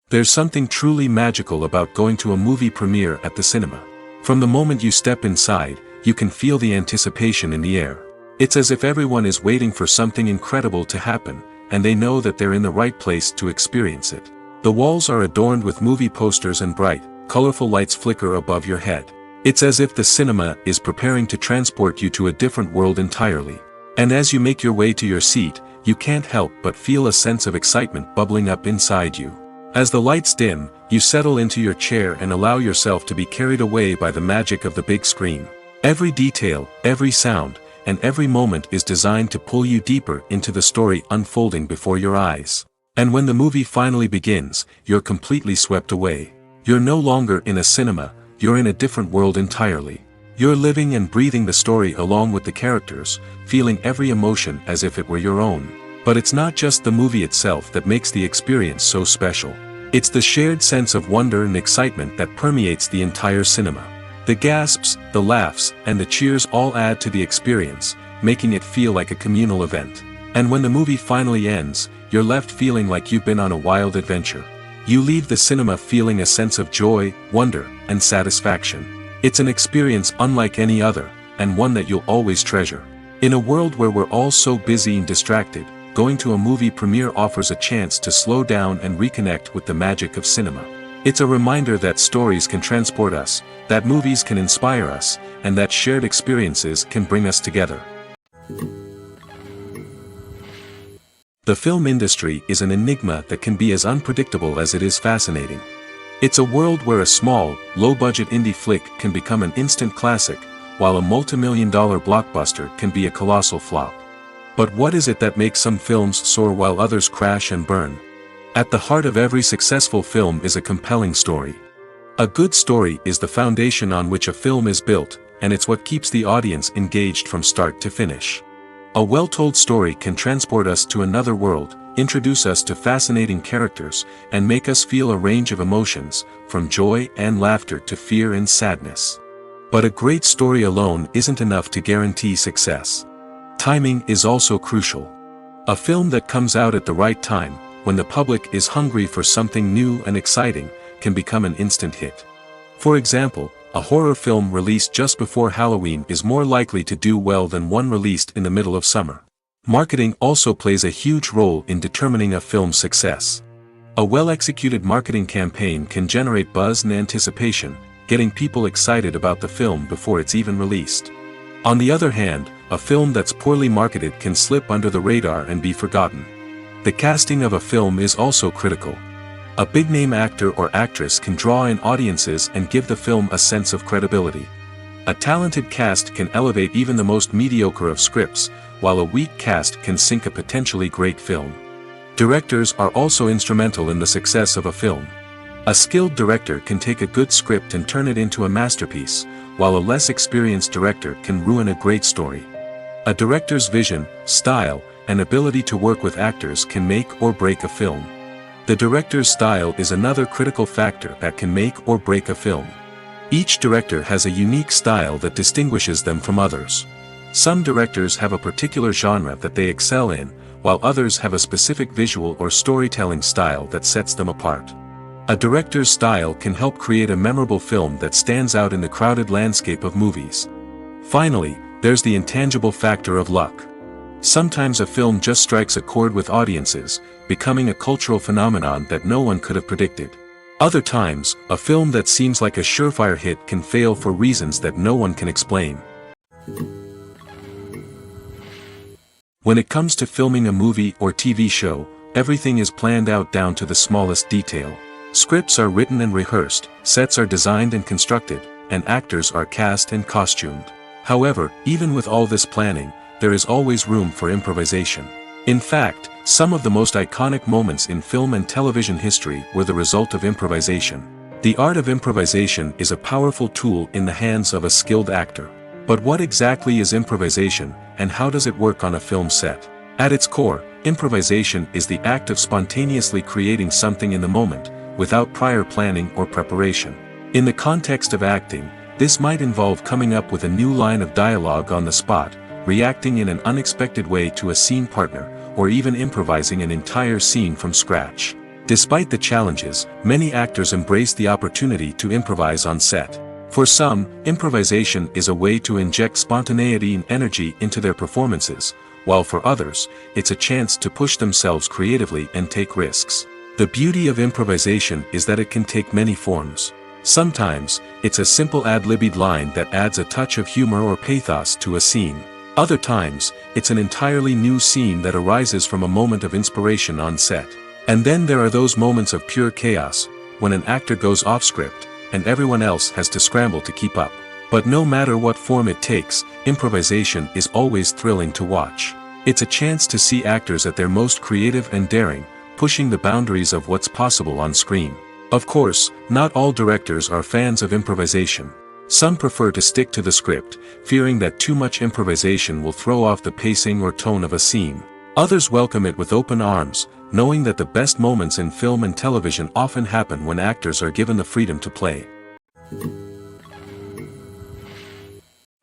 There's something truly magical about going to a movie premiere at the cinema. From the moment you step inside, you can feel the anticipation in the air. It's as if everyone is waiting for something incredible to happen, and they know that they're in the right place to experience it. The walls are adorned with movie posters and bright, colorful lights flicker above your head. It's as if the cinema is preparing to transport you to a different world entirely. And as you make your way to your seat, you can't help but feel a sense of excitement bubbling up inside you. As the lights dim, you settle into your chair and allow yourself to be carried away by the magic of the big screen. Every detail, every sound, and every moment is designed to pull you deeper into the story unfolding before your eyes. And when the movie finally begins, you're completely swept away. You're no longer in a cinema, you're in a different world entirely. You're living and breathing the story along with the characters, feeling every emotion as if it were your own. But it's not just the movie itself that makes the experience so special. It's the shared sense of wonder and excitement that permeates the entire cinema. The gasps, the laughs, and the cheers all add to the experience, making it feel like a communal event. And when the movie finally ends, you're left feeling like you've been on a wild adventure. You leave the cinema feeling a sense of joy, wonder, and satisfaction. It's an experience unlike any other, and one that you'll always treasure. In a world where we're all so busy and distracted, going to a movie premiere offers a chance to slow down and reconnect with the magic of cinema. It's a reminder that stories can transport us, that movies can inspire us, and that shared experiences can bring us together. The film industry is an enigma that can be as unpredictable as it is fascinating. It's a world where a small, low-budget indie flick can become an instant classic, while a multi-million-dollar blockbuster can be a colossal flop. But what is it that makes some films soar while others crash and burn? At the heart of every successful film is a compelling story. A good story is the foundation on which a film is built, and it's what keeps the audience engaged from start to finish. A well-told story can transport us to another world, introduce us to fascinating characters, and make us feel a range of emotions, from joy and laughter to fear and sadness. But a great story alone isn't enough to guarantee success. Timing is also crucial. A film that comes out at the right time, when the public is hungry for something new and exciting, can become an instant hit. For example, a horror film released just before Halloween is more likely to do well than one released in the middle of summer. Marketing also plays a huge role in determining a film's success. A well-executed marketing campaign can generate buzz and anticipation, getting people excited about the film before it's even released. On the other hand, a film that's poorly marketed can slip under the radar and be forgotten. The casting of a film is also critical. A big-name actor or actress can draw in audiences and give the film a sense of credibility. A talented cast can elevate even the most mediocre of scripts, while a weak cast can sink a potentially great film. Directors are also instrumental in the success of a film. A skilled director can take a good script and turn it into a masterpiece, while a less experienced director can ruin a great story. A director's vision, style, and ability to work with actors can make or break a film. The director's style is another critical factor that can make or break a film. Each director has a unique style that distinguishes them from others. Some directors have a particular genre that they excel in, while others have a specific visual or storytelling style that sets them apart. A director's style can help create a memorable film that stands out in the crowded landscape of movies. Finally, there's the intangible factor of luck. Sometimes a film just strikes a chord with audiences, becoming a cultural phenomenon that no one could have predicted. Other times, a film that seems like a surefire hit can fail for reasons that no one can explain. When it comes to filming a movie or TV show, everything is planned out down to the smallest detail. Scripts are written and rehearsed, sets are designed and constructed, and actors are cast and costumed. However, even with all this planning, there is always room for improvisation. In fact, some of the most iconic moments in film and television history were the result of improvisation. The art of improvisation is a powerful tool in the hands of a skilled actor. But what exactly is improvisation, and how does it work on a film set? At its core, improvisation is the act of spontaneously creating something in the moment, without prior planning or preparation. In the context of acting, this might involve coming up with a new line of dialogue on the spot, reacting in an unexpected way to a scene partner, or even improvising an entire scene from scratch. Despite the challenges, many actors embrace the opportunity to improvise on set. For some, improvisation is a way to inject spontaneity and energy into their performances, while for others, it's a chance to push themselves creatively and take risks. The beauty of improvisation is that it can take many forms. Sometimes, it's a simple ad-libbed line that adds a touch of humor or pathos to a scene. Other times, it's an entirely new scene that arises from a moment of inspiration on set. And then there are those moments of pure chaos, when an actor goes off script, and everyone else has to scramble to keep up. But no matter what form it takes, improvisation is always thrilling to watch. It's a chance to see actors at their most creative and daring, pushing the boundaries of what's possible on screen. Of course, not all directors are fans of improvisation. Some prefer to stick to the script, fearing that too much improvisation will throw off the pacing or tone of a scene. Others welcome it with open arms, knowing that the best moments in film and television often happen when actors are given the freedom to play.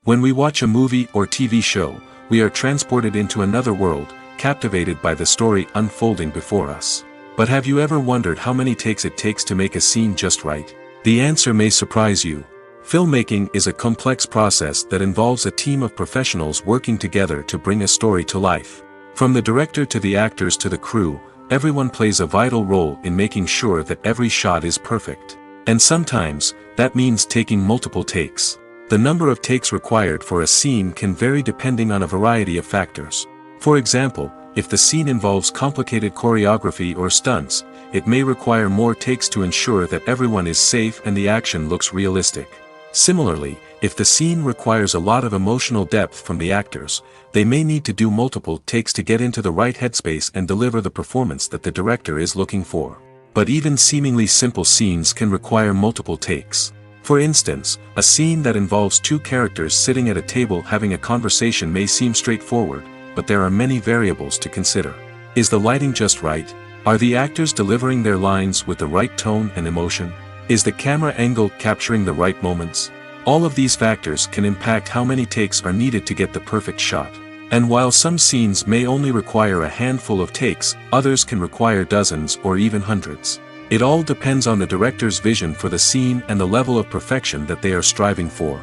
When we watch a movie or TV show, we are transported into another world, captivated by the story unfolding before us. But have you ever wondered how many takes it takes to make a scene just right? The answer may surprise you. Filmmaking is a complex process that involves a team of professionals working together to bring a story to life. From the director to the actors to the crew, everyone plays a vital role in making sure that every shot is perfect. And sometimes, that means taking multiple takes. The number of takes required for a scene can vary depending on a variety of factors. For example, if the scene involves complicated choreography or stunts, it may require more takes to ensure that everyone is safe and the action looks realistic. Similarly, if the scene requires a lot of emotional depth from the actors, they may need to do multiple takes to get into the right headspace and deliver the performance that the director is looking for. But even seemingly simple scenes can require multiple takes. For instance, a scene that involves two characters sitting at a table having a conversation may seem straightforward, but there are many variables to consider. Is the lighting just right? Are the actors delivering their lines with the right tone and emotion? Is the camera angle capturing the right moments? All of these factors can impact how many takes are needed to get the perfect shot. And while some scenes may only require a handful of takes, others can require dozens or even hundreds. It all depends on the director's vision for the scene and the level of perfection that they are striving for.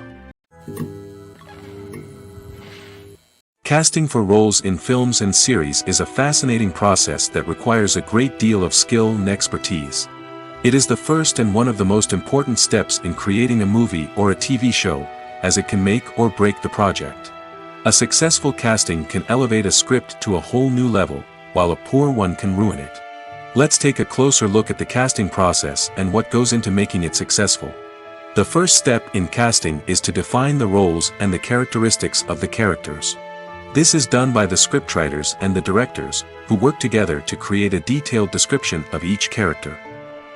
Casting for roles in films and series is a fascinating process that requires a great deal of skill and expertise. It is the first and one of the most important steps in creating a movie or a TV show, as it can make or break the project. A successful casting can elevate a script to a whole new level, while a poor one can ruin it. Let's take a closer look at the casting process and what goes into making it successful. The first step in casting is to define the roles and the characteristics of the characters. This is done by the scriptwriters and the directors, who work together to create a detailed description of each character.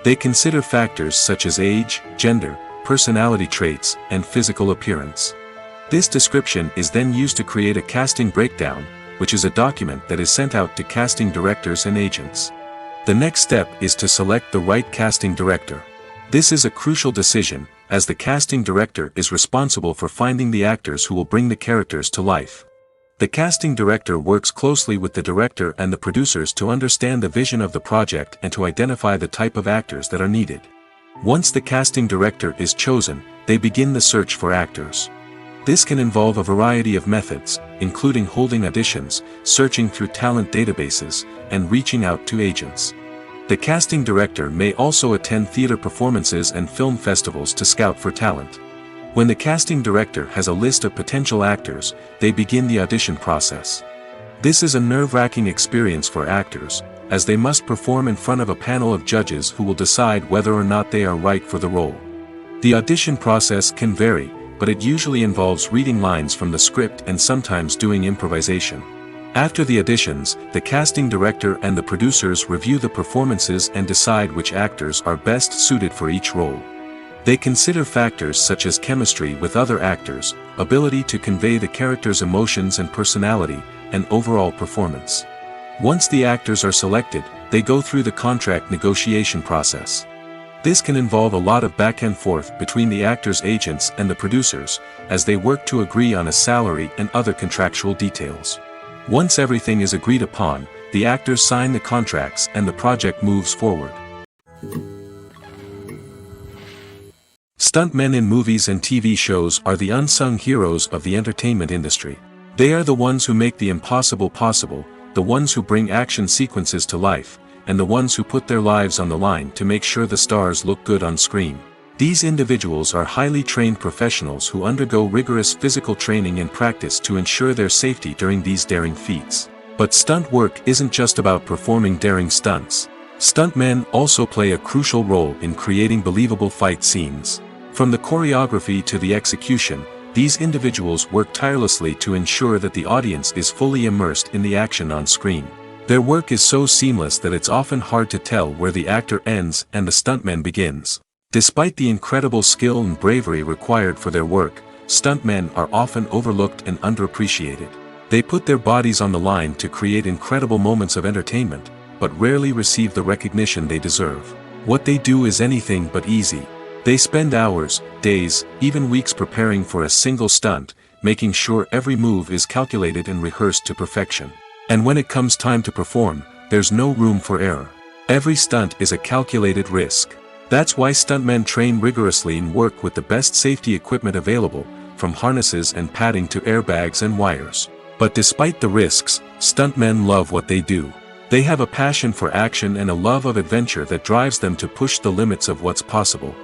They consider factors such as age, gender, personality traits, and physical appearance. This description is then used to create a casting breakdown, which is a document that is sent out to casting directors and agents. The next step is to select the right casting director. This is a crucial decision, as the casting director is responsible for finding the actors who will bring the characters to life. The casting director works closely with the director and the producers to understand the vision of the project and to identify the type of actors that are needed. Once the casting director is chosen, they begin the search for actors. This can involve a variety of methods, including holding auditions, searching through talent databases, and reaching out to agents. The casting director may also attend theater performances and film festivals to scout for talent. When the casting director has a list of potential actors, they begin the audition process. This is a nerve-wracking experience for actors, as they must perform in front of a panel of judges who will decide whether or not they are right for the role. The audition process can vary, but it usually involves reading lines from the script and sometimes doing improvisation. After the auditions, the casting director and the producers review the performances and decide which actors are best suited for each role. They consider factors such as chemistry with other actors, ability to convey the character's emotions and personality, and overall performance. Once the actors are selected, they go through the contract negotiation process. This can involve a lot of back and forth between the actors' agents and the producers, as they work to agree on a salary and other contractual details. Once everything is agreed upon, the actors sign the contracts and the project moves forward. Stuntmen in movies and TV shows are the unsung heroes of the entertainment industry. They are the ones who make the impossible possible, the ones who bring action sequences to life, and the ones who put their lives on the line to make sure the stars look good on screen. These individuals are highly trained professionals who undergo rigorous physical training and practice to ensure their safety during these daring feats. But stunt work isn't just about performing daring stunts. Stuntmen also play a crucial role in creating believable fight scenes. From the choreography to the execution, these individuals work tirelessly to ensure that the audience is fully immersed in the action on screen. Their work is so seamless that it's often hard to tell where the actor ends and the stuntman begins. Despite the incredible skill and bravery required for their work, stuntmen are often overlooked and underappreciated. They put their bodies on the line to create incredible moments of entertainment, but rarely receive the recognition they deserve. What they do is anything but easy. They spend hours, days, even weeks preparing for a single stunt, making sure every move is calculated and rehearsed to perfection. And when it comes time to perform, there's no room for error. Every stunt is a calculated risk. That's why stuntmen train rigorously and work with the best safety equipment available, from harnesses and padding to airbags and wires. But despite the risks, stuntmen love what they do. They have a passion for action and a love of adventure that drives them to push the limits of what's possible.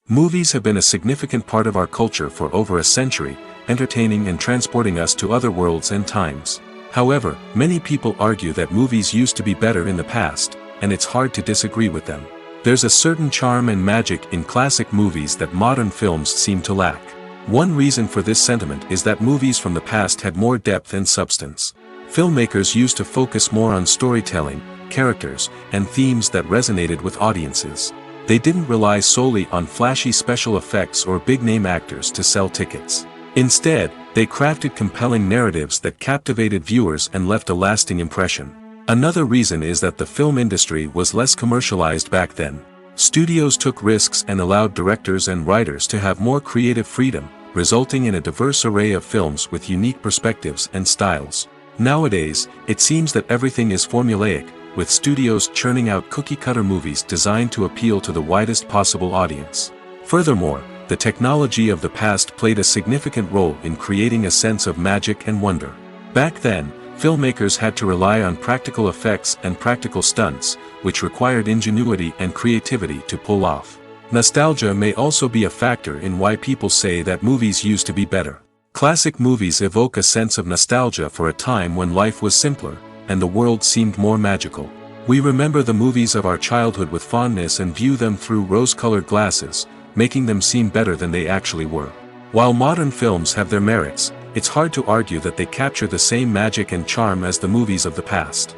Movies have been a significant part of our culture for over a century, entertaining and transporting us to other worlds and times. However, many people argue that movies used to be better in the past, and it's hard to disagree with them. There's a certain charm and magic in classic movies that modern films seem to lack. One reason for this sentiment is that movies from the past had more depth and substance. Filmmakers used to focus more on storytelling, characters, and themes that resonated with audiences. They didn't rely solely on flashy special effects or big-name actors to sell tickets. Instead, they crafted compelling narratives that captivated viewers and left a lasting impression. Another reason is that the film industry was less commercialized back then. Studios took risks and allowed directors and writers to have more creative freedom, resulting in a diverse array of films with unique perspectives and styles. Nowadays, it seems that everything is formulaic, with studios churning out cookie-cutter movies designed to appeal to the widest possible audience. Furthermore, the technology of the past played a significant role in creating a sense of magic and wonder. Back then, filmmakers had to rely on practical effects and practical stunts, which required ingenuity and creativity to pull off. Nostalgia may also be a factor in why people say that movies used to be better. Classic movies evoke a sense of nostalgia for a time when life was simpler, and the world seemed more magical. We remember the movies of our childhood with fondness and view them through rose-colored glasses, making them seem better than they actually were. While modern films have their merits, it's hard to argue that they capture the same magic and charm as the movies of the past.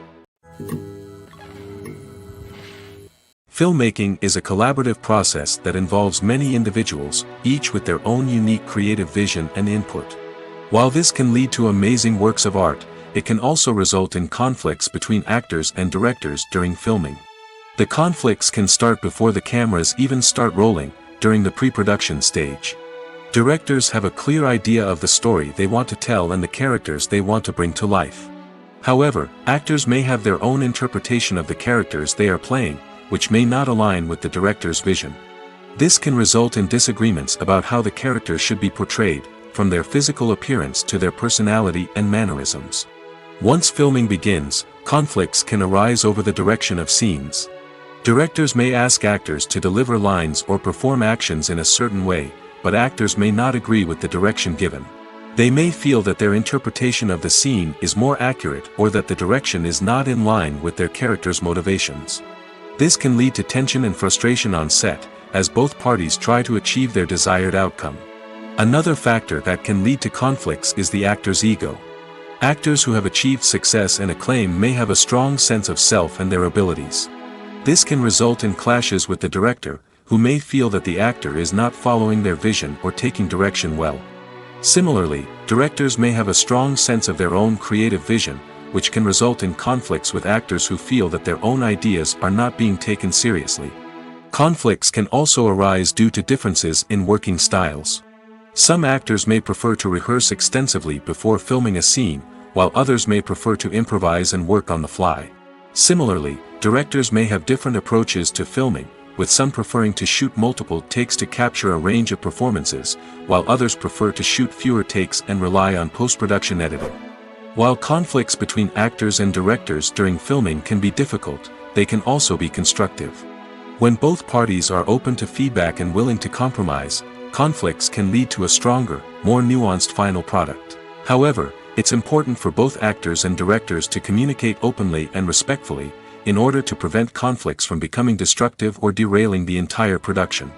Filmmaking is a collaborative process that involves many individuals, each with their own unique creative vision and input. While this can lead to amazing works of art, it can also result in conflicts between actors and directors during filming. The conflicts can start before the cameras even start rolling, during the pre-production stage. Directors have a clear idea of the story they want to tell and the characters they want to bring to life. However, actors may have their own interpretation of the characters they are playing, which may not align with the director's vision. This can result in disagreements about how the characters should be portrayed, from their physical appearance to their personality and mannerisms. Once filming begins, conflicts can arise over the direction of scenes. Directors may ask actors to deliver lines or perform actions in a certain way, but actors may not agree with the direction given. They may feel that their interpretation of the scene is more accurate or that the direction is not in line with their character's motivations. This can lead to tension and frustration on set, as both parties try to achieve their desired outcome. Another factor that can lead to conflicts is the actor's ego. Actors who have achieved success and acclaim may have a strong sense of self and their abilities. This can result in clashes with the director, who may feel that the actor is not following their vision or taking direction well. Similarly, directors may have a strong sense of their own creative vision, which can result in conflicts with actors who feel that their own ideas are not being taken seriously. Conflicts can also arise due to differences in working styles. Some actors may prefer to rehearse extensively before filming a scene, while others may prefer to improvise and work on the fly. Similarly, directors may have different approaches to filming, with some preferring to shoot multiple takes to capture a range of performances, while others prefer to shoot fewer takes and rely on post-production editing. While conflicts between actors and directors during filming can be difficult, they can also be constructive. When both parties are open to feedback and willing to compromise, conflicts can lead to a stronger, more nuanced final product. However, it's important for both actors and directors to communicate openly and respectfully, in order to prevent conflicts from becoming destructive or derailing the entire production.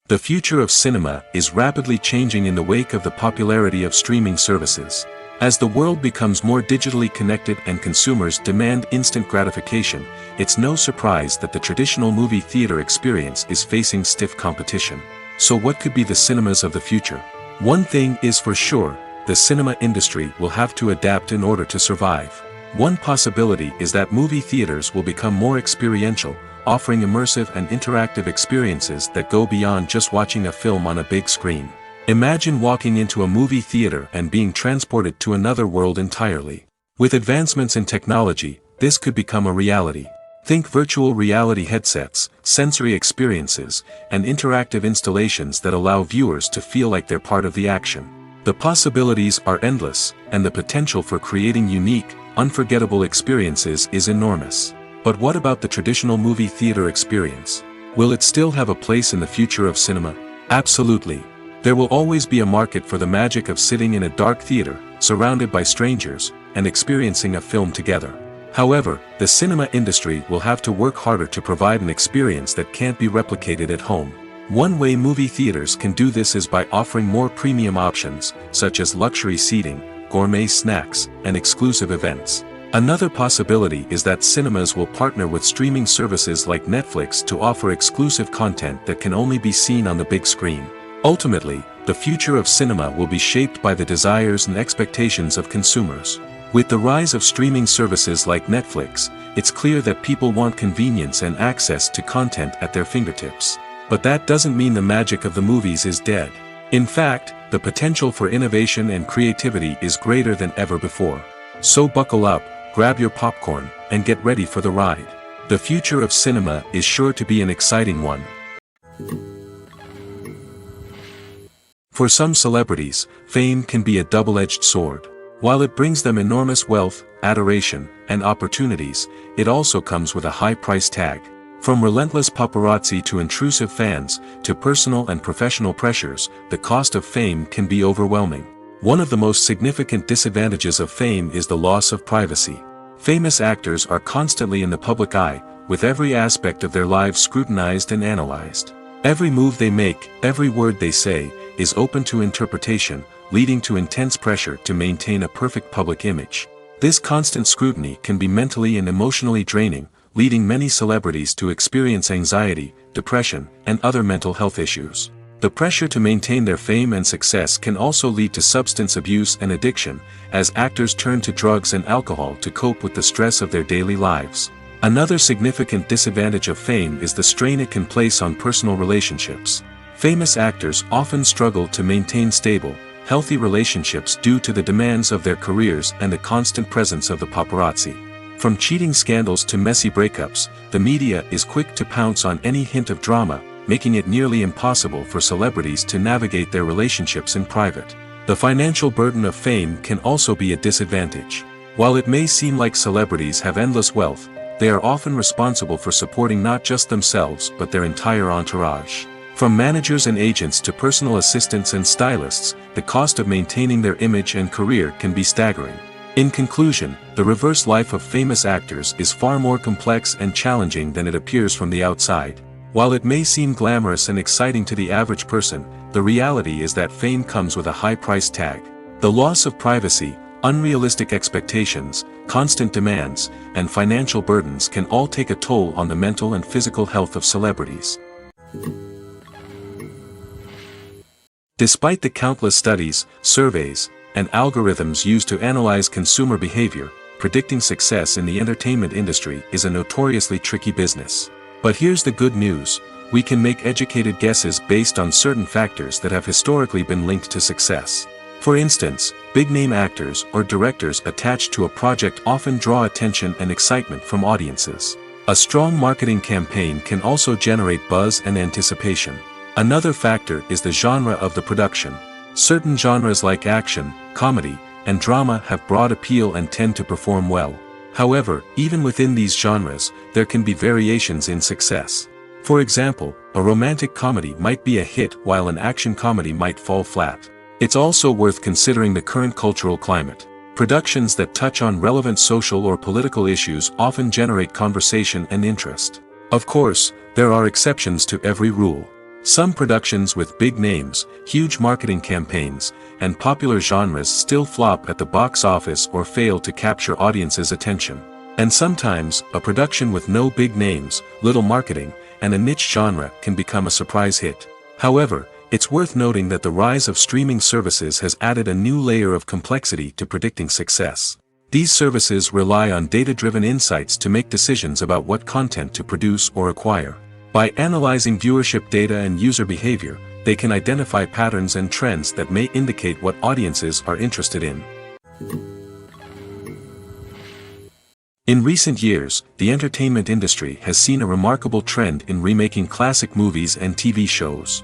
The future of cinema is rapidly changing in the wake of the popularity of streaming services. As the world becomes more digitally connected and consumers demand instant gratification, it's no surprise that the traditional movie theater experience is facing stiff competition. So what could be the cinemas of the future? One thing is for sure, the cinema industry will have to adapt in order to survive. One possibility is that movie theaters will become more experiential, offering immersive and interactive experiences that go beyond just watching a film on a big screen. Imagine walking into a movie theater and being transported to another world entirely. With advancements in technology, this could become a reality. Think virtual reality headsets, sensory experiences, and interactive installations that allow viewers to feel like they're part of the action. The possibilities are endless, and the potential for creating unique, unforgettable experiences is enormous. But what about the traditional movie theater experience? Will it still have a place in the future of cinema? Absolutely. There will always be a market for the magic of sitting in a dark theater, surrounded by strangers, and experiencing a film together. However, the cinema industry will have to work harder to provide an experience that can't be replicated at home. One way movie theaters can do this is by offering more premium options, such as luxury seating, gourmet snacks, and exclusive events. Another possibility is that cinemas will partner with streaming services like Netflix to offer exclusive content that can only be seen on the big screen. Ultimately, the future of cinema will be shaped by the desires and expectations of consumers. With the rise of streaming services like Netflix, it's clear that people want convenience and access to content at their fingertips. But that doesn't mean the magic of the movies is dead. In fact, the potential for innovation and creativity is greater than ever before. So buckle up, grab your popcorn, and get ready for the ride. The future of cinema is sure to be an exciting one. For some celebrities, fame can be a double-edged sword. While it brings them enormous wealth, adoration, and opportunities, it also comes with a high price tag. From relentless paparazzi to intrusive fans, to personal and professional pressures, the cost of fame can be overwhelming. One of the most significant disadvantages of fame is the loss of privacy. Famous actors are constantly in the public eye, with every aspect of their lives scrutinized and analyzed. Every move they make, every word they say, is open to interpretation, leading to intense pressure to maintain a perfect public image. This constant scrutiny can be mentally and emotionally draining, leading many celebrities to experience anxiety, depression, and other mental health issues. The pressure to maintain their fame and success can also lead to substance abuse and addiction, as actors turn to drugs and alcohol to cope with the stress of their daily lives. Another significant disadvantage of fame is the strain it can place on personal relationships. Famous actors often struggle to maintain stable, healthy relationships due to the demands of their careers and the constant presence of the paparazzi. From cheating scandals to messy breakups, the media is quick to pounce on any hint of drama, making it nearly impossible for celebrities to navigate their relationships in private. The financial burden of fame can also be a disadvantage. While it may seem like celebrities have endless wealth, they are often responsible for supporting not just themselves but their entire entourage. From managers and agents to personal assistants and stylists, the cost of maintaining their image and career can be staggering. In conclusion, the reverse life of famous actors is far more complex and challenging than it appears from the outside. While it may seem glamorous and exciting to the average person, the reality is that fame comes with a high price tag. The loss of privacy, unrealistic expectations, constant demands, and financial burdens can all take a toll on the mental and physical health of celebrities. Despite the countless studies, surveys, and algorithms used to analyze consumer behavior, predicting success in the entertainment industry is a notoriously tricky business. But here's the good news: we can make educated guesses based on certain factors that have historically been linked to success. For instance, big-name actors or directors attached to a project often draw attention and excitement from audiences. A strong marketing campaign can also generate buzz and anticipation. Another factor is the genre of the production. Certain genres like action, comedy, and drama have broad appeal and tend to perform well. However, even within these genres, there can be variations in success. For example, a romantic comedy might be a hit while an action comedy might fall flat. It's also worth considering the current cultural climate. Productions that touch on relevant social or political issues often generate conversation and interest. Of course, there are exceptions to every rule. Some productions with big names, huge marketing campaigns, and popular genres still flop at the box office or fail to capture audiences' attention. And sometimes, a production with no big names, little marketing, and a niche genre can become a surprise hit. However, it's worth noting that the rise of streaming services has added a new layer of complexity to predicting success. These services rely on data-driven insights to make decisions about what content to produce or acquire. By analyzing viewership data and user behavior, they can identify patterns and trends that may indicate what audiences are interested in. In recent years, the entertainment industry has seen a remarkable trend in remaking classic movies and TV shows.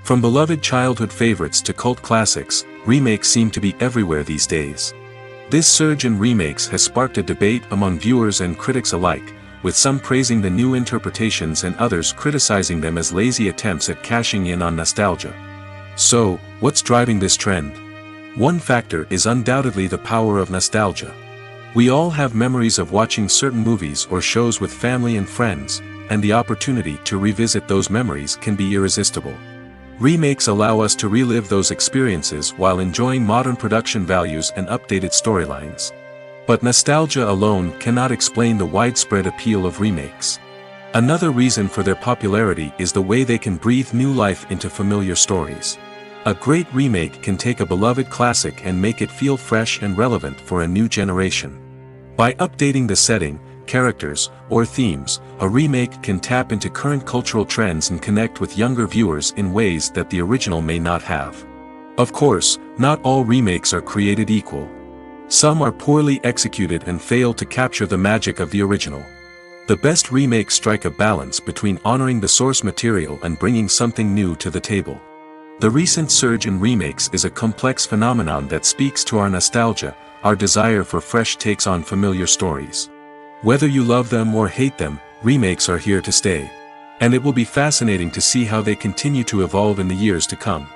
From beloved childhood favorites to cult classics, remakes seem to be everywhere these days. This surge in remakes has sparked a debate among viewers and critics alike, with some praising the new interpretations and others criticizing them as lazy attempts at cashing in on nostalgia. So, what's driving this trend? One factor is undoubtedly the power of nostalgia. We all have memories of watching certain movies or shows with family and friends, and the opportunity to revisit those memories can be irresistible. Remakes allow us to relive those experiences while enjoying modern production values and updated storylines. But nostalgia alone cannot explain the widespread appeal of remakes. Another reason for their popularity is the way they can breathe new life into familiar stories. A great remake can take a beloved classic and make it feel fresh and relevant for a new generation. By updating the setting, characters, or themes, a remake can tap into current cultural trends and connect with younger viewers in ways that the original may not have. Of course, not all remakes are created equal. Some are poorly executed and fail to capture the magic of the original. The best remakes strike a balance between honoring the source material and bringing something new to the table. The recent surge in remakes is a complex phenomenon that speaks to our nostalgia, our desire for fresh takes on familiar stories. Whether you love them or hate them, remakes are here to stay. And it will be fascinating to see how they continue to evolve in the years to come.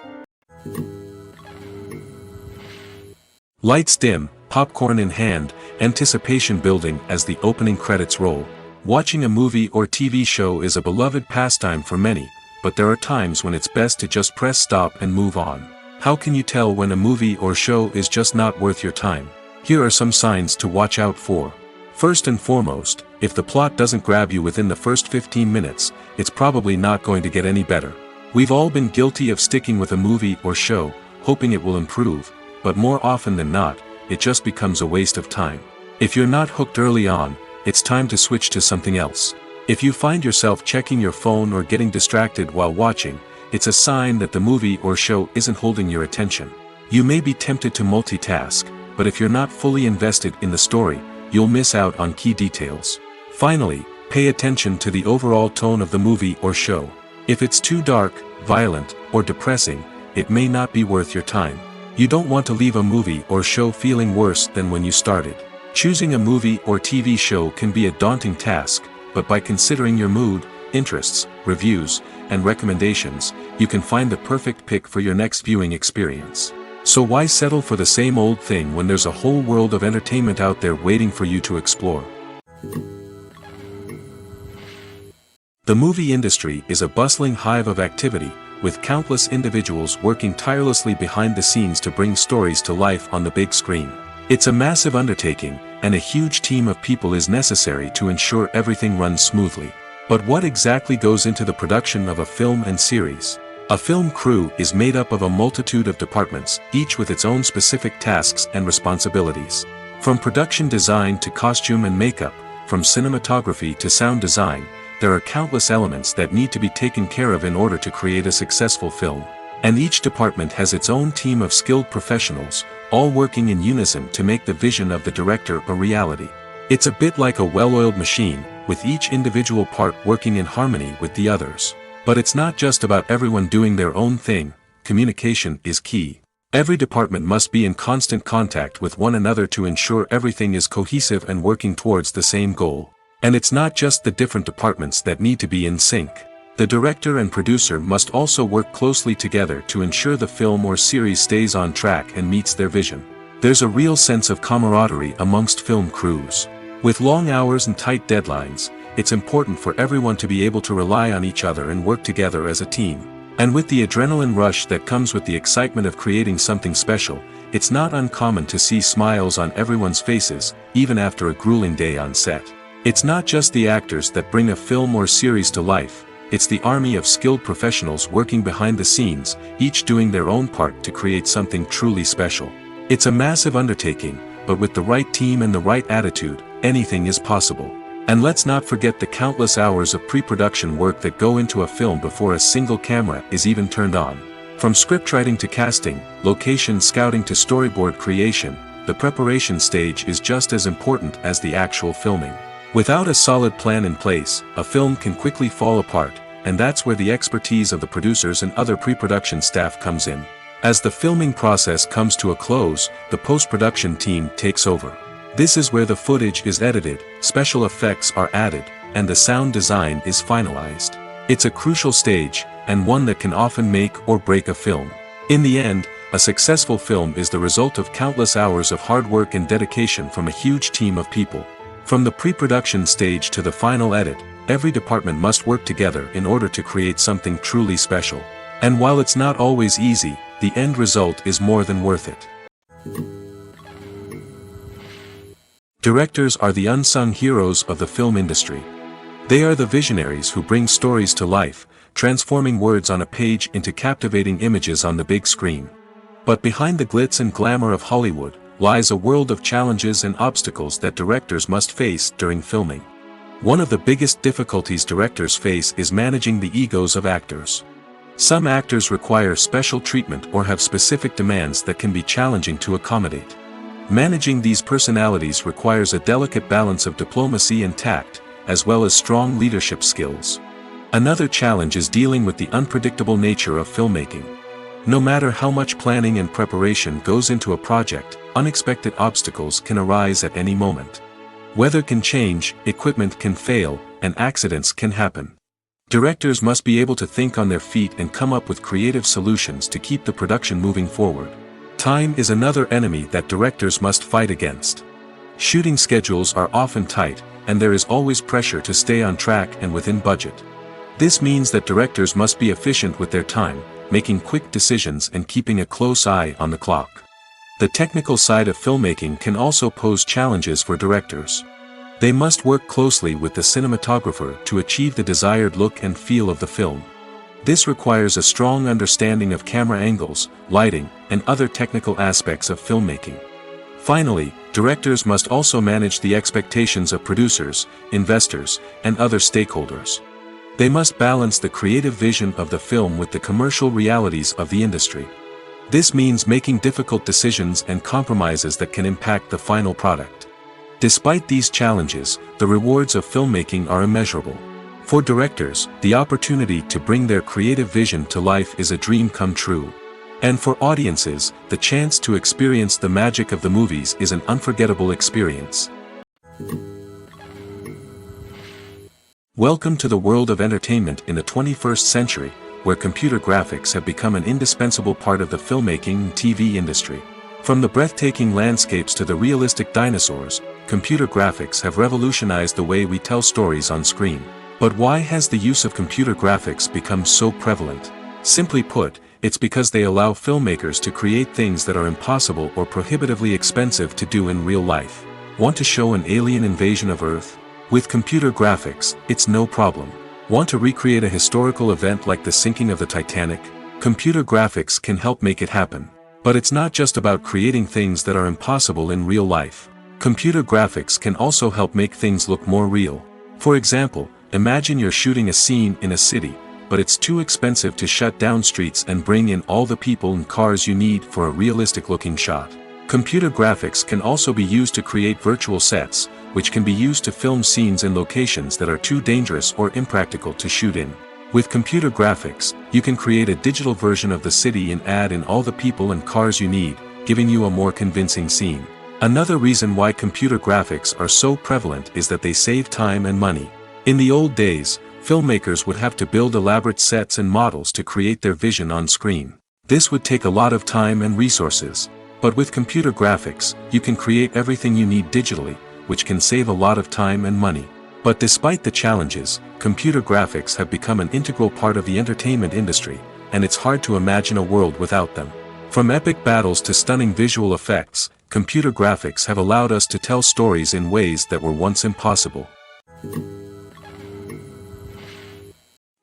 Lights dim, popcorn in hand, anticipation building as the opening credits roll. Watching a movie or TV show is a beloved pastime for many, but there are times when it's best to just press stop and move on. How can you tell when a movie or show is just not worth your time? Here are some signs to watch out for. First and foremost, if the plot doesn't grab you within the first 15 minutes, it's probably not going to get any better. We've all been guilty of sticking with a movie or show, hoping it will improve, but more often than not, it just becomes a waste of time. If you're not hooked early on, it's time to switch to something else. If you find yourself checking your phone or getting distracted while watching, it's a sign that the movie or show isn't holding your attention. You may be tempted to multitask, but if you're not fully invested in the story, you'll miss out on key details. Finally, pay attention to the overall tone of the movie or show. If it's too dark, violent, or depressing, it may not be worth your time. You don't want to leave a movie or show feeling worse than when you started. Choosing a movie or TV show can be a daunting task, but by considering your mood, interests, reviews, and recommendations, you can find the perfect pick for your next viewing experience. So why settle for the same old thing when there's a whole world of entertainment out there waiting for you to explore? The movie industry is a bustling hive of activity, with countless individuals working tirelessly behind the scenes to bring stories to life on the big screen. It's a massive undertaking, and a huge team of people is necessary to ensure everything runs smoothly. But what exactly goes into the production of a film and series? A film crew is made up of a multitude of departments, each with its own specific tasks and responsibilities. From production design to costume and makeup, from cinematography to sound design, there are countless elements that need to be taken care of in order to create a successful film. And each department has its own team of skilled professionals, all working in unison to make the vision of the director a reality. It's a bit like a well-oiled machine, with each individual part working in harmony with the others. But it's not just about everyone doing their own thing. Communication is key. Every department must be in constant contact with one another to ensure everything is cohesive and working towards the same goal. And it's not just the different departments that need to be in sync. The director and producer must also work closely together to ensure the film or series stays on track and meets their vision. There's a real sense of camaraderie amongst film crews. With long hours and tight deadlines, it's important for everyone to be able to rely on each other and work together as a team. And with the adrenaline rush that comes with the excitement of creating something special, it's not uncommon to see smiles on everyone's faces, even after a grueling day on set. It's not just the actors that bring a film or series to life. It's the army of skilled professionals working behind the scenes, each doing their own part to create something truly special. It's a massive undertaking, but with the right team and the right attitude, anything is possible. And let's not forget the countless hours of pre-production work that go into a film before a single camera is even turned on. From scriptwriting to casting, location scouting to storyboard creation, the preparation stage is just as important as the actual filming. Without a solid plan in place, a film can quickly fall apart, and that's where the expertise of the producers and other pre-production staff comes in. As the filming process comes to a close, the post-production team takes over. This is where the footage is edited, special effects are added, and the sound design is finalized. It's a crucial stage, and one that can often make or break a film. In the end, a successful film is the result of countless hours of hard work and dedication from a huge team of people. From the pre-production stage to the final edit, every department must work together in order to create something truly special. And while it's not always easy, the end result is more than worth it. Directors are the unsung heroes of the film industry. They are the visionaries who bring stories to life, transforming words on a page into captivating images on the big screen. But behind the glitz and glamour of Hollywood, lies a world of challenges and obstacles that directors must face during filming. One of the biggest difficulties directors face is managing the egos of actors. Some actors require special treatment or have specific demands that can be challenging to accommodate. Managing these personalities requires a delicate balance of diplomacy and tact, as well as strong leadership skills. Another challenge is dealing with the unpredictable nature of filmmaking. No matter how much planning and preparation goes into a project, unexpected obstacles can arise at any moment. Weather can change, equipment can fail, and accidents can happen. Directors must be able to think on their feet and come up with creative solutions to keep the production moving forward. Time is another enemy that directors must fight against. Shooting schedules are often tight, and there is always pressure to stay on track and within budget. This means that directors must be efficient with their time, making quick decisions and keeping a close eye on the clock. The technical side of filmmaking can also pose challenges for directors. They must work closely with the cinematographer to achieve the desired look and feel of the film. This requires a strong understanding of camera angles, lighting, and other technical aspects of filmmaking. Finally, directors must also manage the expectations of producers, investors, and other stakeholders. They must balance the creative vision of the film with the commercial realities of the industry. This means making difficult decisions and compromises that can impact the final product. Despite these challenges, the rewards of filmmaking are immeasurable. For directors, the opportunity to bring their creative vision to life is a dream come true. And for audiences, the chance to experience the magic of the movies is an unforgettable experience. Welcome to the world of entertainment in the 21st century, where computer graphics have become an indispensable part of the filmmaking and TV industry. From the breathtaking landscapes to the realistic dinosaurs, computer graphics have revolutionized the way we tell stories on screen. But why has the use of computer graphics become so prevalent? Simply put, it's because they allow filmmakers to create things that are impossible or prohibitively expensive to do in real life. Want to show an alien invasion of Earth? With computer graphics, it's no problem. Want to recreate a historical event like the sinking of the Titanic? Computer graphics can help make it happen. But it's not just about creating things that are impossible in real life. Computer graphics can also help make things look more real. For example, imagine you're shooting a scene in a city, but it's too expensive to shut down streets and bring in all the people and cars you need for a realistic-looking shot. Computer graphics can also be used to create virtual sets, which can be used to film scenes in locations that are too dangerous or impractical to shoot in. With computer graphics, you can create a digital version of the city and add in all the people and cars you need, giving you a more convincing scene. Another reason why computer graphics are so prevalent is that they save time and money. In the old days, filmmakers would have to build elaborate sets and models to create their vision on screen. This would take a lot of time and resources. But with computer graphics, you can create everything you need digitally, which can save a lot of time and money. But despite the challenges, computer graphics have become an integral part of the entertainment industry, and it's hard to imagine a world without them. From epic battles to stunning visual effects, computer graphics have allowed us to tell stories in ways that were once impossible.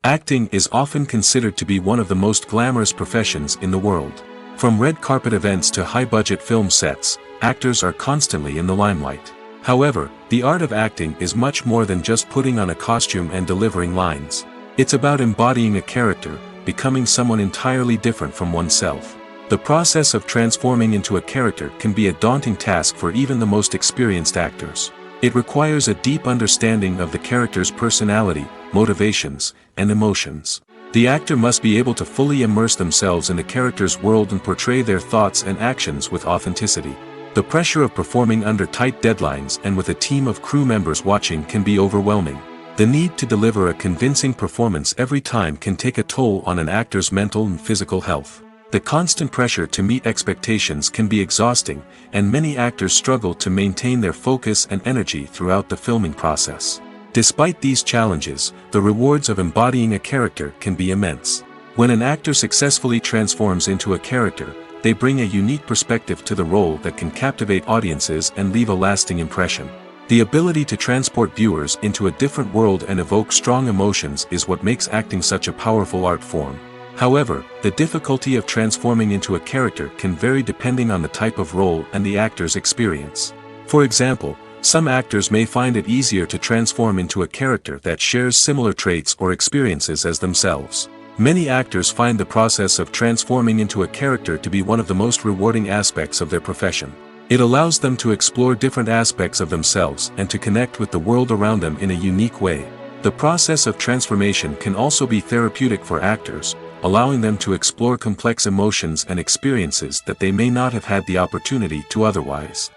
Acting is often considered to be one of the most glamorous professions in the world. From red carpet events to high-budget film sets, actors are constantly in the limelight. However, the art of acting is much more than just putting on a costume and delivering lines. It's about embodying a character, becoming someone entirely different from oneself. The process of transforming into a character can be a daunting task for even the most experienced actors. It requires a deep understanding of the character's personality, motivations, and emotions. The actor must be able to fully immerse themselves in the character's world and portray their thoughts and actions with authenticity. The pressure of performing under tight deadlines and with a team of crew members watching can be overwhelming. The need to deliver a convincing performance every time can take a toll on an actor's mental and physical health. The constant pressure to meet expectations can be exhausting, and many actors struggle to maintain their focus and energy throughout the filming process. Despite these challenges, the rewards of embodying a character can be immense. When an actor successfully transforms into a character, they bring a unique perspective to the role that can captivate audiences and leave a lasting impression. The ability to transport viewers into a different world and evoke strong emotions is what makes acting such a powerful art form. However, the difficulty of transforming into a character can vary depending on the type of role and the actor's experience. For example, some actors may find it easier to transform into a character that shares similar traits or experiences as themselves. Many actors find the process of transforming into a character to be one of the most rewarding aspects of their profession. It allows them to explore different aspects of themselves and to connect with the world around them in a unique way. The process of transformation can also be therapeutic for actors, allowing them to explore complex emotions and experiences that they may not have had the opportunity to otherwise.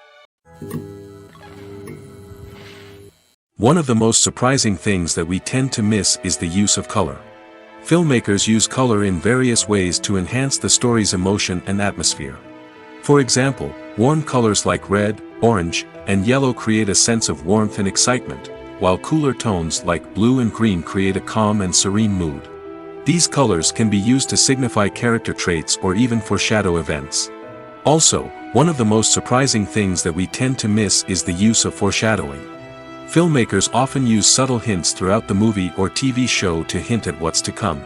One of the most surprising things that we tend to miss is the use of color. Filmmakers use color in various ways to enhance the story's emotion and atmosphere. For example, warm colors like red, orange, and yellow create a sense of warmth and excitement, while cooler tones like blue and green create a calm and serene mood. These colors can be used to signify character traits or even foreshadow events. Also, one of the most surprising things that we tend to miss is the use of foreshadowing. Filmmakers often use subtle hints throughout the movie or TV show to hint at what's to come.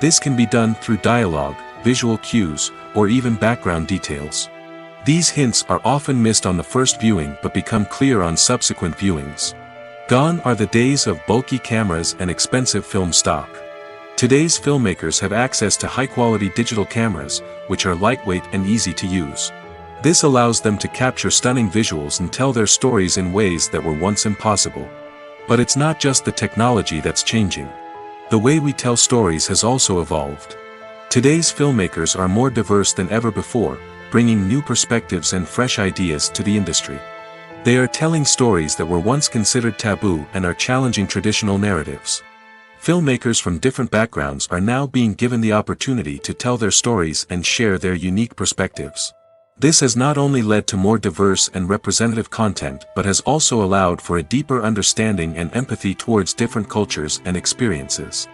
This can be done through dialogue, visual cues, or even background details. These hints are often missed on the first viewing but become clear on subsequent viewings. Gone are the days of bulky cameras and expensive film stock. Today's filmmakers have access to high-quality digital cameras, which are lightweight and easy to use. This allows them to capture stunning visuals and tell their stories in ways that were once impossible. But it's not just the technology that's changing. The way we tell stories has also evolved. Today's filmmakers are more diverse than ever before, bringing new perspectives and fresh ideas to the industry. They are telling stories that were once considered taboo and are challenging traditional narratives. Filmmakers from different backgrounds are now being given the opportunity to tell their stories and share their unique perspectives. This has not only led to more diverse and representative content but has also allowed for a deeper understanding and empathy towards different cultures and experiences.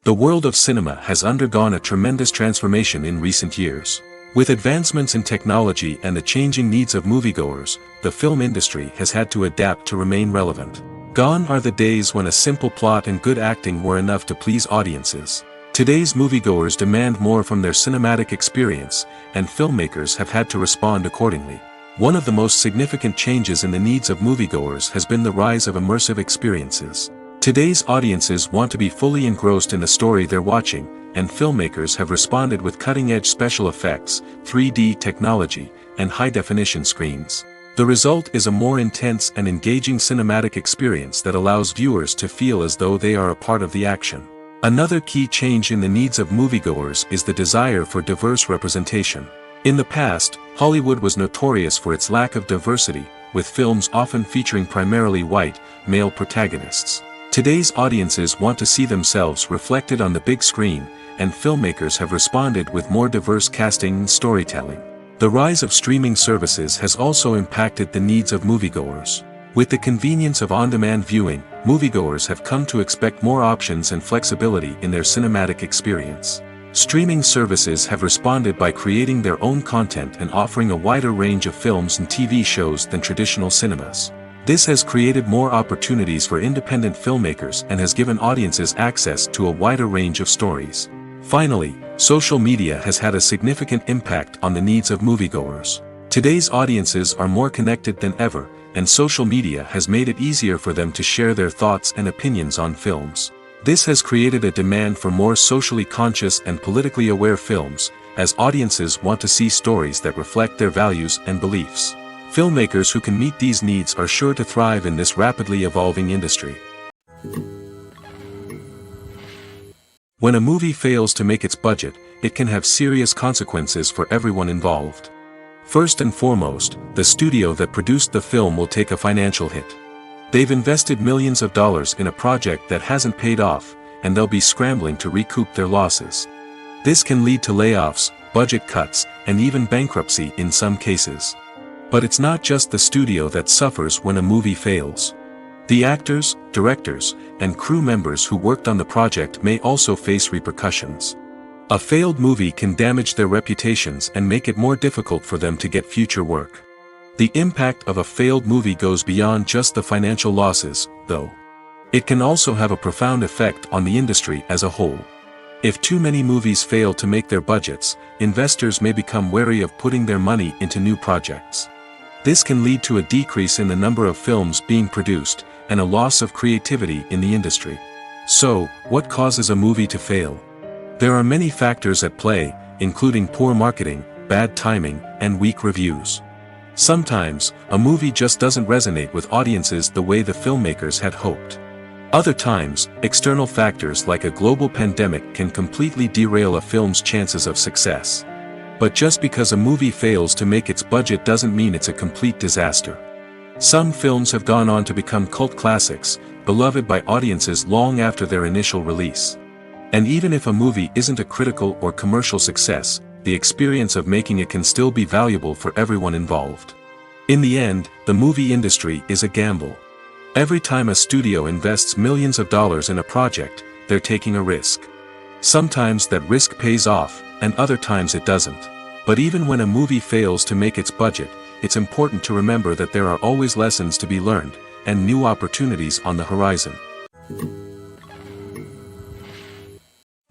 The world of cinema has undergone a tremendous transformation in recent years. With advancements in technology and the changing needs of moviegoers, the film industry has had to adapt to remain relevant. Gone are the days when a simple plot and good acting were enough to please audiences. Today's moviegoers demand more from their cinematic experience, and filmmakers have had to respond accordingly. One of the most significant changes in the needs of moviegoers has been the rise of immersive experiences. Today's audiences want to be fully engrossed in the story they're watching, and filmmakers have responded with cutting-edge special effects, 3D technology, and high-definition screens. The result is a more intense and engaging cinematic experience that allows viewers to feel as though they are a part of the action. Another key change in the needs of moviegoers is the desire for diverse representation. In the past, Hollywood was notorious for its lack of diversity, with films often featuring primarily white, male protagonists. Today's audiences want to see themselves reflected on the big screen, and filmmakers have responded with more diverse casting and storytelling. The rise of streaming services has also impacted the needs of moviegoers. With the convenience of on-demand viewing, moviegoers have come to expect more options and flexibility in their cinematic experience. Streaming services have responded by creating their own content and offering a wider range of films and TV shows than traditional cinemas. This has created more opportunities for independent filmmakers and has given audiences access to a wider range of stories. Finally, social media has had a significant impact on the needs of moviegoers. Today's audiences are more connected than ever, and social media has made it easier for them to share their thoughts and opinions on films. This has created a demand for more socially conscious and politically aware films, as audiences want to see stories that reflect their values and beliefs. Filmmakers who can meet these needs are sure to thrive in this rapidly evolving industry. When a movie fails to make its budget, it can have serious consequences for everyone involved. First and foremost, the studio that produced the film will take a financial hit. They've invested millions of dollars in a project that hasn't paid off, and they'll be scrambling to recoup their losses. This can lead to layoffs, budget cuts, and even bankruptcy in some cases. But it's not just the studio that suffers when a movie fails. The actors, directors, and crew members who worked on the project may also face repercussions. A failed movie can damage their reputations and make it more difficult for them to get future work. The impact of a failed movie goes beyond just the financial losses, though. It can also have a profound effect on the industry as a whole. If too many movies fail to make their budgets, investors may become wary of putting their money into new projects. This can lead to a decrease in the number of films being produced, and a loss of creativity in the industry. So, what causes a movie to fail? There are many factors at play, including poor marketing, bad timing, and weak reviews. Sometimes, a movie just doesn't resonate with audiences the way the filmmakers had hoped. Other times, external factors like a global pandemic can completely derail a film's chances of success. But just because a movie fails to make its budget doesn't mean it's a complete disaster. Some films have gone on to become cult classics, beloved by audiences long after their initial release. And even if a movie isn't a critical or commercial success, the experience of making it can still be valuable for everyone involved. In the end, the movie industry is a gamble. Every time a studio invests millions of dollars in a project, they're taking a risk. Sometimes that risk pays off, and other times it doesn't. But even when a movie fails to make its budget, it's important to remember that there are always lessons to be learned, and new opportunities on the horizon.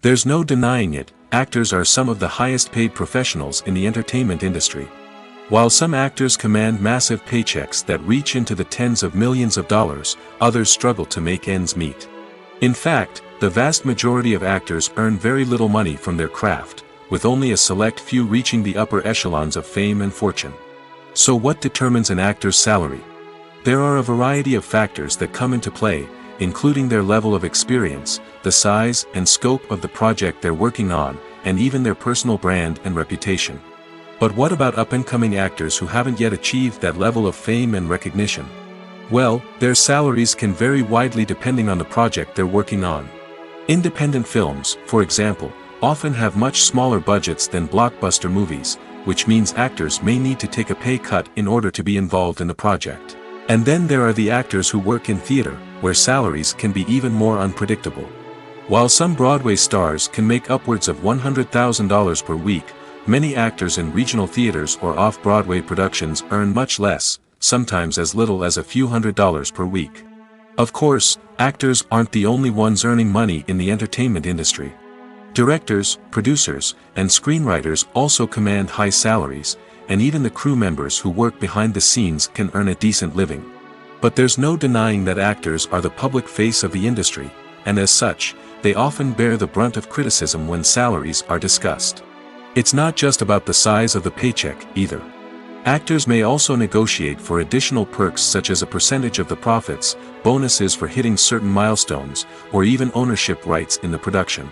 There's no denying it, actors are some of the highest paid professionals in the entertainment industry. While some actors command massive paychecks that reach into the tens of millions of dollars, others struggle to make ends meet. In fact, the vast majority of actors earn very little money from their craft, with only a select few reaching the upper echelons of fame and fortune. So what determines an actor's salary? There are a variety of factors that come into play, including their level of experience, the size and scope of the project they're working on, and even their personal brand and reputation. But what about up-and-coming actors who haven't yet achieved that level of fame and recognition? Well, their salaries can vary widely depending on the project they're working on. Independent films, for example, often have much smaller budgets than blockbuster movies, which means actors may need to take a pay cut in order to be involved in the project. And then there are the actors who work in theater, where salaries can be even more unpredictable. While some Broadway stars can make upwards of $100,000 per week, many actors in regional theaters or off-Broadway productions earn much less, sometimes as little as a few $100s per week. Of course, actors aren't the only ones earning money in the entertainment industry. Directors, producers, and screenwriters also command high salaries, and even the crew members who work behind the scenes can earn a decent living. But there's no denying that actors are the public face of the industry, and as such, they often bear the brunt of criticism when salaries are discussed. It's not just about the size of the paycheck, either. Actors may also negotiate for additional perks such as a percentage of the profits, bonuses for hitting certain milestones, or even ownership rights in the production.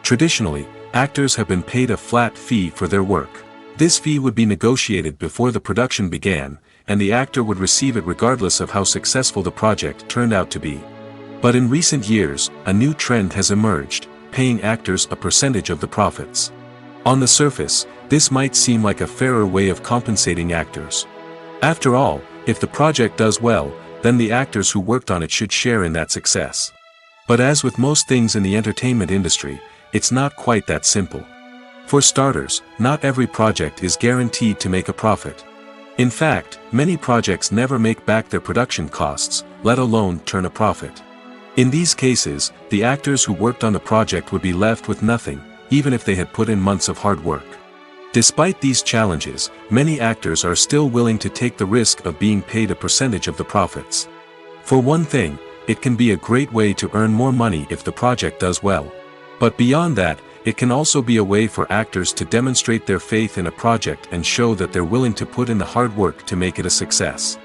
Traditionally, actors have been paid a flat fee for their work. This fee would be negotiated before the production began, and the actor would receive it regardless of how successful the project turned out to be. But in recent years, a new trend has emerged, paying actors a percentage of the profits. On the surface, this might seem like a fairer way of compensating actors. After all, if the project does well, then the actors who worked on it should share in that success. But as with most things in the entertainment industry, it's not quite that simple. For starters, not every project is guaranteed to make a profit. In fact, many projects never make back their production costs, let alone turn a profit. In these cases, the actors who worked on the project would be left with nothing, even if they had put in months of hard work. Despite these challenges, many actors are still willing to take the risk of being paid a percentage of the profits. For one thing, it can be a great way to earn more money if the project does well. But beyond that, it can also be a way for actors to demonstrate their faith in a project and show that they're willing to put in the hard work to make it a success.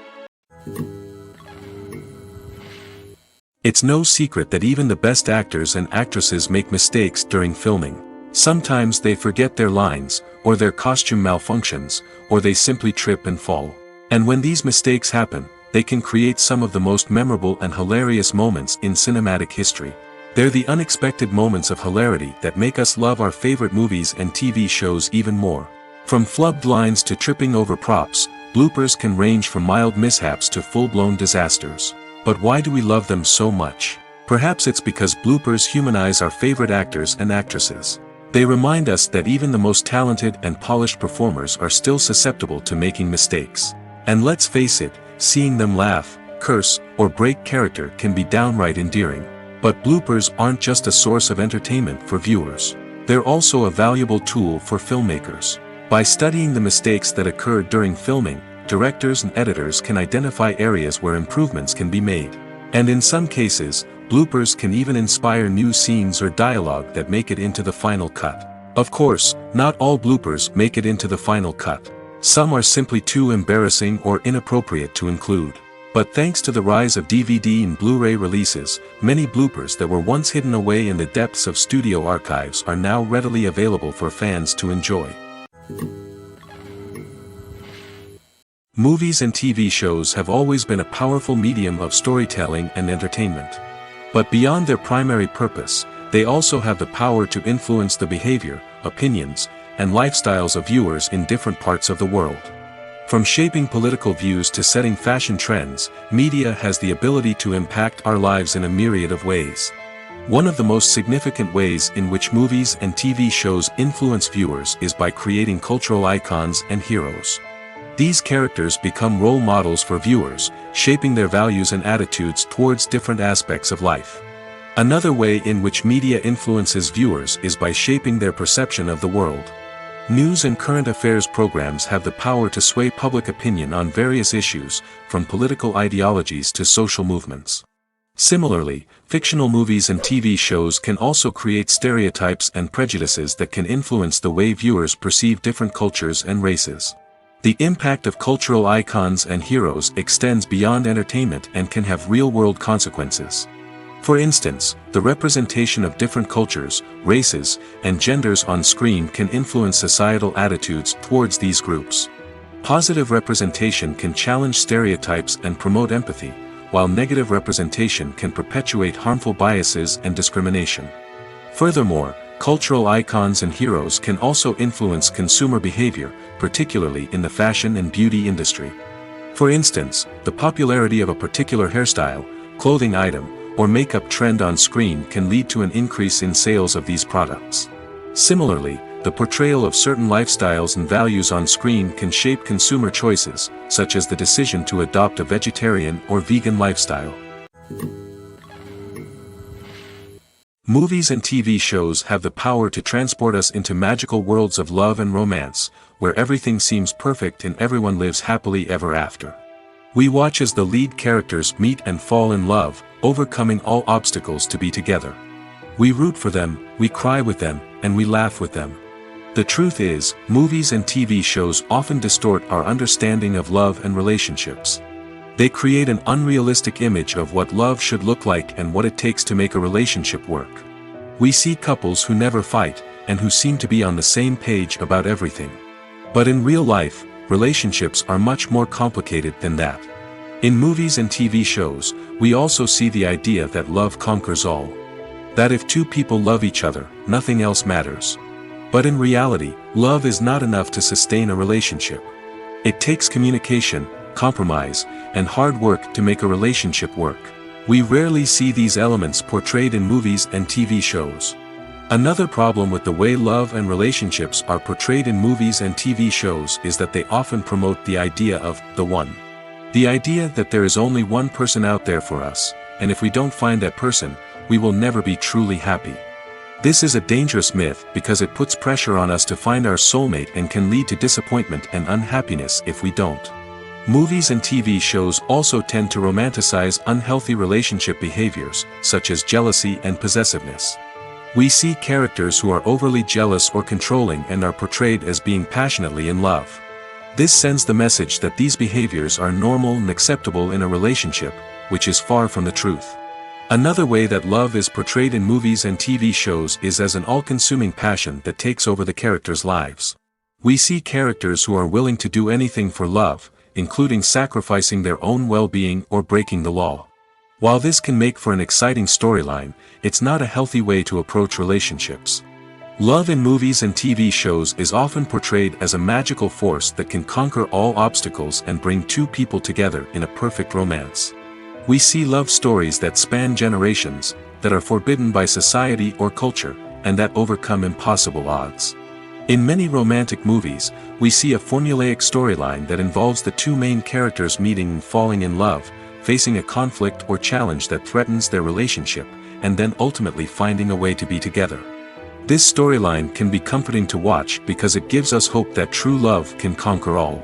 It's no secret that even the best actors and actresses make mistakes during filming. Sometimes they forget their lines, or their costume malfunctions, or they simply trip and fall. And when these mistakes happen, they can create some of the most memorable and hilarious moments in cinematic history. They're the unexpected moments of hilarity that make us love our favorite movies and TV shows even more. From flubbed lines to tripping over props, bloopers can range from mild mishaps to full-blown disasters. But why do we love them so much? Perhaps it's because bloopers humanize our favorite actors and actresses. They remind us that even the most talented and polished performers are still susceptible to making mistakes. And let's face it, seeing them laugh, curse, or break character can be downright endearing. But bloopers aren't just a source of entertainment for viewers. They're also a valuable tool for filmmakers. By studying the mistakes that occurred during filming, directors and editors can identify areas where improvements can be made. And in some cases, bloopers can even inspire new scenes or dialogue that make it into the final cut. Of course, not all bloopers make it into the final cut. Some are simply too embarrassing or inappropriate to include. But thanks to the rise of DVD and Blu-ray releases, many bloopers that were once hidden away in the depths of studio archives are now readily available for fans to enjoy. Movies and TV shows have always been a powerful medium of storytelling and entertainment. But beyond their primary purpose, they also have the power to influence the behavior, opinions, and lifestyles of viewers in different parts of the world. From shaping political views to setting fashion trends, media has the ability to impact our lives in a myriad of ways. One of the most significant ways in which movies and TV shows influence viewers is by creating cultural icons and heroes. These characters become role models for viewers, shaping their values and attitudes towards different aspects of life. Another way in which media influences viewers is by shaping their perception of the world. News and current affairs programs have the power to sway public opinion on various issues, from political ideologies to social movements. Similarly, fictional movies and TV shows can also create stereotypes and prejudices that can influence the way viewers perceive different cultures and races. The impact of cultural icons and heroes extends beyond entertainment and can have real-world consequences. For instance, the representation of different cultures, races, and genders on screen can influence societal attitudes towards these groups. Positive representation can challenge stereotypes and promote empathy, while negative representation can perpetuate harmful biases and discrimination. Furthermore, cultural icons and heroes can also influence consumer behavior, particularly in the fashion and beauty industry. For instance, the popularity of a particular hairstyle, clothing item, or makeup trend on screen can lead to an increase in sales of these products. Similarly, the portrayal of certain lifestyles and values on screen can shape consumer choices, such as the decision to adopt a vegetarian or vegan lifestyle. Movies and TV shows have the power to transport us into magical worlds of love and romance, where everything seems perfect and everyone lives happily ever after. We watch as the lead characters meet and fall in love, overcoming all obstacles to be together. We root for them, we cry with them, and we laugh with them. The truth is, movies and TV shows often distort our understanding of love and relationships. They create an unrealistic image of what love should look like and what it takes to make a relationship work. We see couples who never fight, and who seem to be on the same page about everything. But in real life, relationships are much more complicated than that. In movies and TV shows, we also see the idea that love conquers all. That if two people love each other, nothing else matters. But in reality, love is not enough to sustain a relationship. It takes communication, compromise, and hard work to make a relationship work. We rarely see these elements portrayed in movies and TV shows. Another problem with the way love and relationships are portrayed in movies and TV shows is that they often promote the idea of the one. The idea that there is only one person out there for us, and if we don't find that person, we will never be truly happy. This is a dangerous myth because it puts pressure on us to find our soulmate and can lead to disappointment and unhappiness if we don't. Movies and TV shows also tend to romanticize unhealthy relationship behaviors, such as jealousy and possessiveness. We see characters who are overly jealous or controlling and are portrayed as being passionately in love. This sends the message that these behaviors are normal and acceptable in a relationship, which is far from the truth. Another way that love is portrayed in movies and TV shows is as an all-consuming passion that takes over the characters' lives. We see characters who are willing to do anything for love, including sacrificing their own well-being or breaking the law. While this can make for an exciting storyline, it's not a healthy way to approach relationships. Love in movies and TV shows is often portrayed as a magical force that can conquer all obstacles and bring two people together in a perfect romance. We see love stories that span generations, that are forbidden by society or culture, and that overcome impossible odds. In many romantic movies, we see a formulaic storyline that involves the two main characters meeting and falling in love, facing a conflict or challenge that threatens their relationship, and then ultimately finding a way to be together. This storyline can be comforting to watch because it gives us hope that true love can conquer all.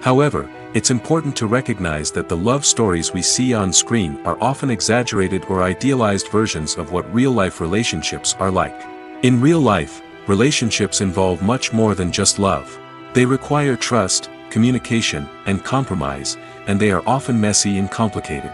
However, it's important to recognize that the love stories we see on screen are often exaggerated or idealized versions of what real-life relationships are like. In real life, relationships involve much more than just love. They require trust, communication, and compromise, and they are often messy and complicated.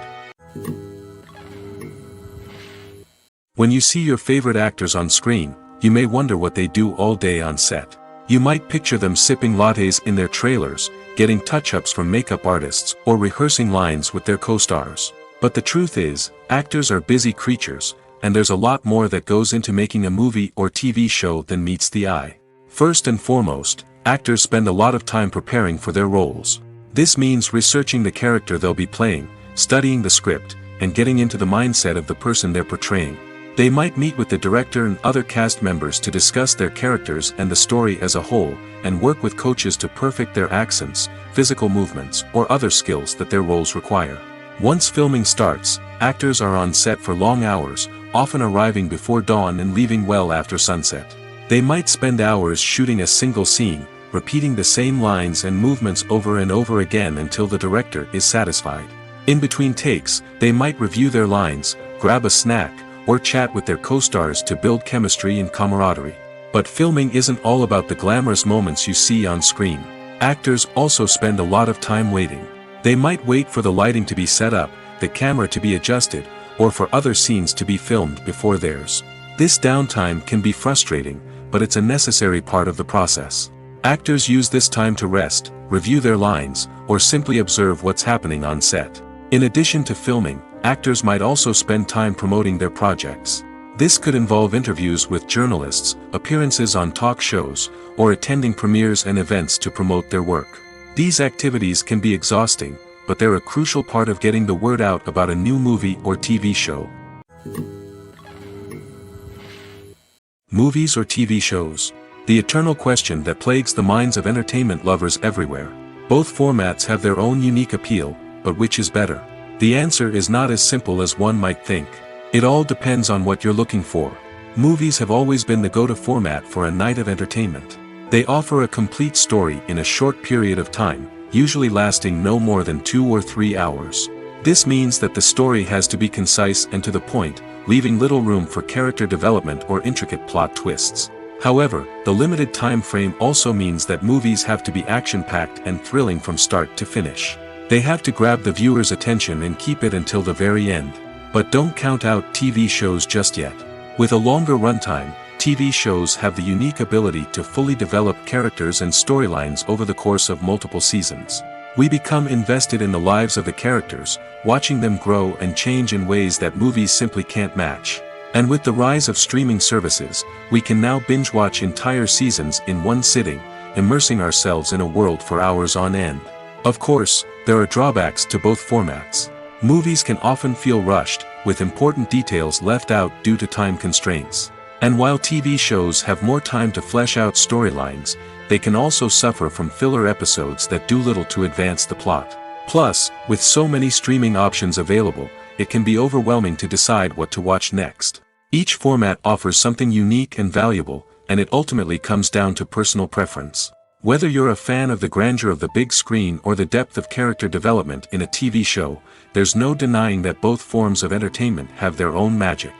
When you see your favorite actors on screen, you may wonder what they do all day on set. You might picture them sipping lattes in their trailers, getting touch-ups from makeup artists, or rehearsing lines with their co-stars. But the truth is, actors are busy creatures, and there's a lot more that goes into making a movie or TV show than meets the eye. First and foremost, actors spend a lot of time preparing for their roles. This means researching the character they'll be playing, studying the script, and getting into the mindset of the person they're portraying. They might meet with the director and other cast members to discuss their characters and the story as a whole, and work with coaches to perfect their accents, physical movements, or other skills that their roles require. Once filming starts, actors are on set for long hours, often arriving before dawn and leaving well after sunset. They might spend hours shooting a single scene, repeating the same lines and movements over and over again until the director is satisfied. In between takes, they might review their lines, grab a snack, or chat with their co-stars to build chemistry and camaraderie. But filming isn't all about the glamorous moments you see on screen. Actors also spend a lot of time waiting. They might wait for the lighting to be set up, the camera to be adjusted, or for other scenes to be filmed before theirs. This downtime can be frustrating, but it's a necessary part of the process. Actors use this time to rest, review their lines, or simply observe what's happening on set. In addition to filming, actors might also spend time promoting their projects. This could involve interviews with journalists, appearances on talk shows, or attending premieres and events to promote their work. These activities can be exhausting, but they're a crucial part of getting the word out about a new movie or TV show. Movies or TV shows? The eternal question that plagues the minds of entertainment lovers everywhere. Both formats have their own unique appeal, but which is better? The answer is not as simple as one might think. It all depends on what you're looking for. Movies have always been the go-to format for a night of entertainment. They offer a complete story in a short period of time, usually lasting no more than 2 or 3 hours. This means that the story has to be concise and to the point, leaving little room for character development or intricate plot twists. However, the limited time frame also means that movies have to be action-packed and thrilling from start to finish. They have to grab the viewer's attention and keep it until the very end. But don't count out TV shows just yet. With a longer runtime, TV shows have the unique ability to fully develop characters and storylines over the course of multiple seasons. We become invested in the lives of the characters, watching them grow and change in ways that movies simply can't match. And with the rise of streaming services, we can now binge-watch entire seasons in one sitting, immersing ourselves in a world for hours on end. Of course, there are drawbacks to both formats. Movies can often feel rushed, with important details left out due to time constraints. And while TV shows have more time to flesh out storylines, they can also suffer from filler episodes that do little to advance the plot. Plus, with so many streaming options available, it can be overwhelming to decide what to watch next. Each format offers something unique and valuable, and it ultimately comes down to personal preference. Whether you're a fan of the grandeur of the big screen or the depth of character development in a TV show, there's no denying that both forms of entertainment have their own magic.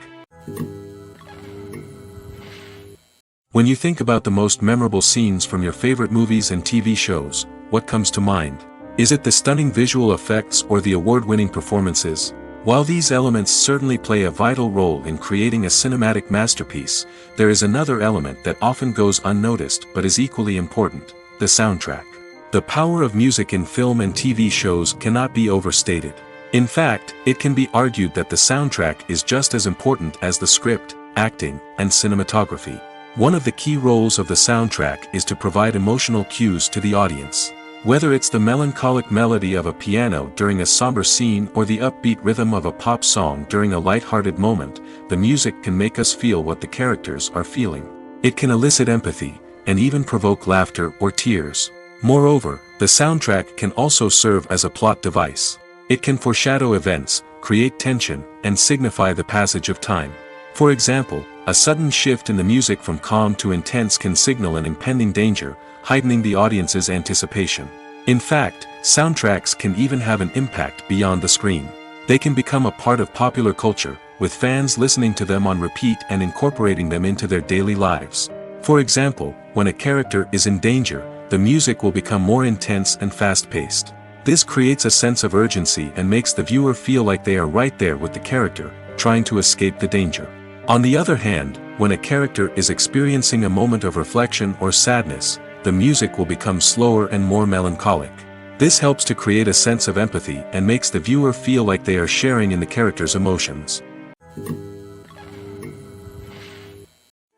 When you think about the most memorable scenes from your favorite movies and TV shows, what comes to mind? Is it the stunning visual effects or the award-winning performances? While these elements certainly play a vital role in creating a cinematic masterpiece, there is another element that often goes unnoticed but is equally important: the soundtrack. The power of music in film and TV shows cannot be overstated. In fact, it can be argued that the soundtrack is just as important as the script, acting, and cinematography. One of the key roles of the soundtrack is to provide emotional cues to the audience. Whether it's the melancholic melody of a piano during a somber scene or the upbeat rhythm of a pop song during a light-hearted moment, the music can make us feel what the characters are feeling. It can elicit empathy, and even provoke laughter or tears. Moreover, the soundtrack can also serve as a plot device. It can foreshadow events, create tension, and signify the passage of time. For example, a sudden shift in the music from calm to intense can signal an impending danger, heightening the audience's anticipation. In fact, soundtracks can even have an impact beyond the screen. They can become a part of popular culture, with fans listening to them on repeat and incorporating them into their daily lives. For example, when a character is in danger, the music will become more intense and fast-paced. This creates a sense of urgency and makes the viewer feel like they are right there with the character, trying to escape the danger. On the other hand, when a character is experiencing a moment of reflection or sadness, the music will become slower and more melancholic. This helps to create a sense of empathy and makes the viewer feel like they are sharing in the character's emotions.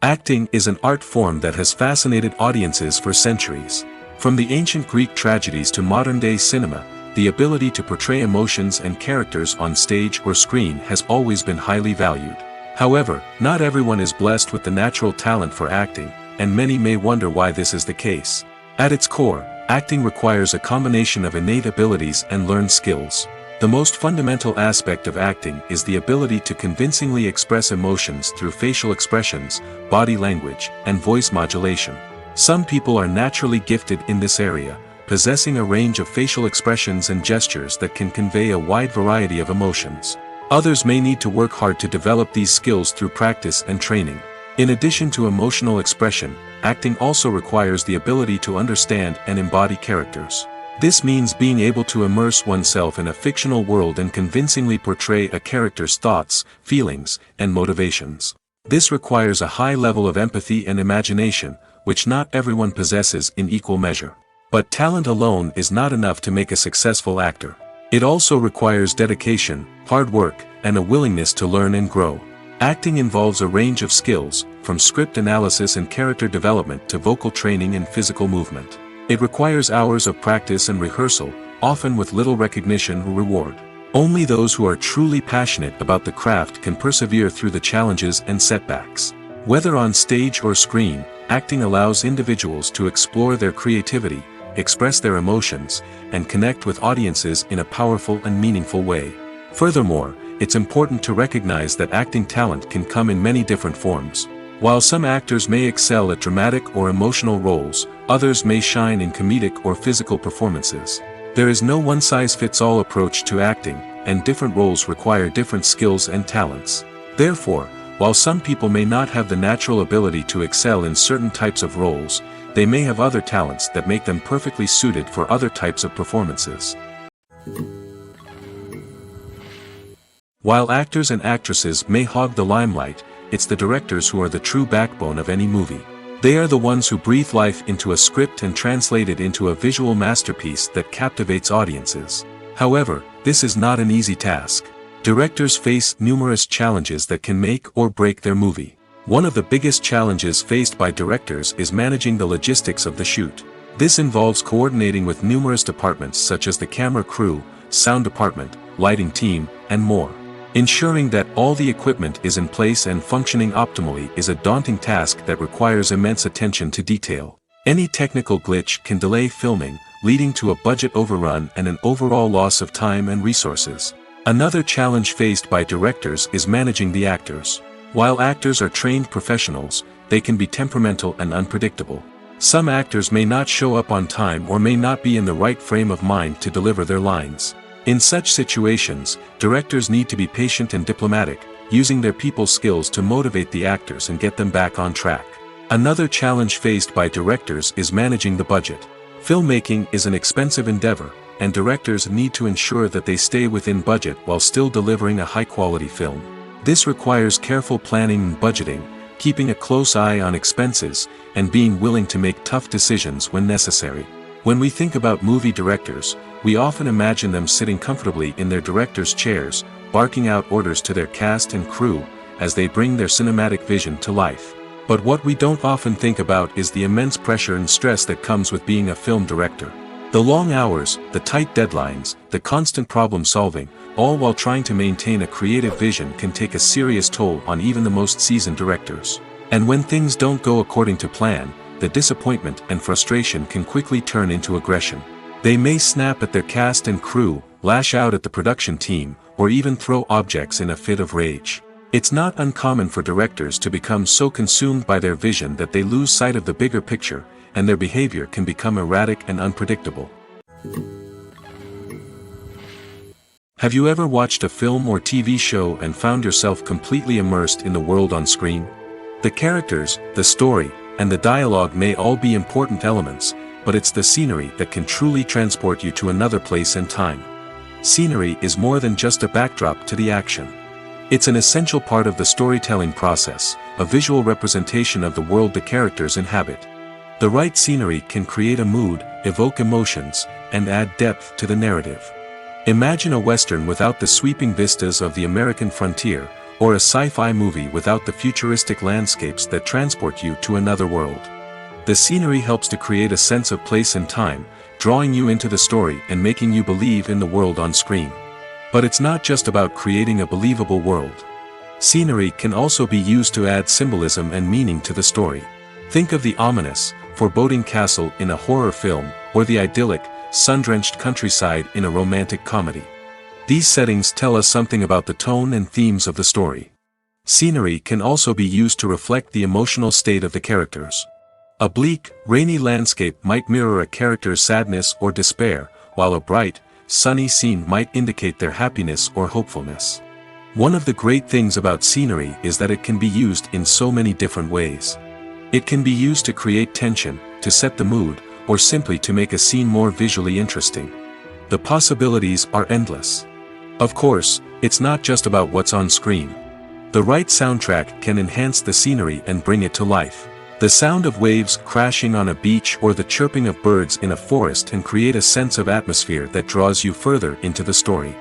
Acting is an art form that has fascinated audiences for centuries. From the ancient Greek tragedies to modern-day cinema, the ability to portray emotions and characters on stage or screen has always been highly valued. However, not everyone is blessed with the natural talent for acting, and many may wonder why this is the case. At its core, acting requires a combination of innate abilities and learned skills. The most fundamental aspect of acting is the ability to convincingly express emotions through facial expressions, body language, and voice modulation. Some people are naturally gifted in this area, possessing a range of facial expressions and gestures that can convey a wide variety of emotions. Others may need to work hard to develop these skills through practice and training. In addition to emotional expression, acting also requires the ability to understand and embody characters. This means being able to immerse oneself in a fictional world and convincingly portray a character's thoughts, feelings, and motivations. This requires a high level of empathy and imagination, which not everyone possesses in equal measure. But talent alone is not enough to make a successful actor. It also requires dedication, hard work, and a willingness to learn and grow. Acting involves a range of skills, from script analysis and character development to vocal training and physical movement. It requires hours of practice and rehearsal, often with little recognition or reward. Only those who are truly passionate about the craft can persevere through the challenges and setbacks. Whether on stage or screen, acting allows individuals to explore their creativity, express their emotions, and connect with audiences in a powerful and meaningful way. Furthermore, it's important to recognize that acting talent can come in many different forms. While some actors may excel at dramatic or emotional roles, others may shine in comedic or physical performances. There is no one-size-fits-all approach to acting, and different roles require different skills and talents. Therefore, while some people may not have the natural ability to excel in certain types of roles, they may have other talents that make them perfectly suited for other types of performances. While actors and actresses may hog the limelight, it's the directors who are the true backbone of any movie. They are the ones who breathe life into a script and translate it into a visual masterpiece that captivates audiences. However, this is not an easy task. Directors face numerous challenges that can make or break their movie. One of the biggest challenges faced by directors is managing the logistics of the shoot. This involves coordinating with numerous departments such as the camera crew, sound department, lighting team, and more. Ensuring that all the equipment is in place and functioning optimally is a daunting task that requires immense attention to detail. Any technical glitch can delay filming, leading to a budget overrun and an overall loss of time and resources. Another challenge faced by directors is managing the actors. While actors are trained professionals, they can be temperamental and unpredictable. Some actors may not show up on time or may not be in the right frame of mind to deliver their lines. In such situations, directors need to be patient and diplomatic, using their people skills to motivate the actors and get them back on track. Another challenge faced by directors is managing the budget. Filmmaking is an expensive endeavor, and directors need to ensure that they stay within budget while still delivering a high-quality film. This requires careful planning and budgeting, keeping a close eye on expenses, and being willing to make tough decisions when necessary. When we think about movie directors, we often imagine them sitting comfortably in their director's chairs, barking out orders to their cast and crew, as they bring their cinematic vision to life. But what we don't often think about is the immense pressure and stress that comes with being a film director. The long hours, the tight deadlines, the constant problem solving, all while trying to maintain a creative vision can take a serious toll on even the most seasoned directors. And when things don't go according to plan, the disappointment and frustration can quickly turn into aggression. They may snap at their cast and crew, lash out at the production team, or even throw objects in a fit of rage. It's not uncommon for directors to become so consumed by their vision that they lose sight of the bigger picture, and their behavior can become erratic and unpredictable. Have you ever watched a film or TV show and found yourself completely immersed in the world on screen? The characters, the story, and the dialogue may all be important elements, but it's the scenery that can truly transport you to another place and time. Scenery is more than just a backdrop to the action. It's an essential part of the storytelling process, a visual representation of the world the characters inhabit. The right scenery can create a mood, evoke emotions, and add depth to the narrative. Imagine a Western without the sweeping vistas of the American frontier, or a sci-fi movie without the futuristic landscapes that transport you to another world. The scenery helps to create a sense of place and time, drawing you into the story and making you believe in the world on screen. But it's not just about creating a believable world. Scenery can also be used to add symbolism and meaning to the story. Think of the ominous, foreboding castle in a horror film, or the idyllic, sun-drenched countryside in a romantic comedy. These settings tell us something about the tone and themes of the story. Scenery can also be used to reflect the emotional state of the characters. A bleak, rainy landscape might mirror a character's sadness or despair, while a bright, sunny scene might indicate their happiness or hopefulness. One of the great things about scenery is that it can be used in so many different ways. It can be used to create tension, to set the mood, or simply to make a scene more visually interesting. The possibilities are endless. Of course, it's not just about what's on screen. The right soundtrack can enhance the scenery and bring it to life. The sound of waves crashing on a beach or the chirping of birds in a forest can create a sense of atmosphere that draws you further into the story.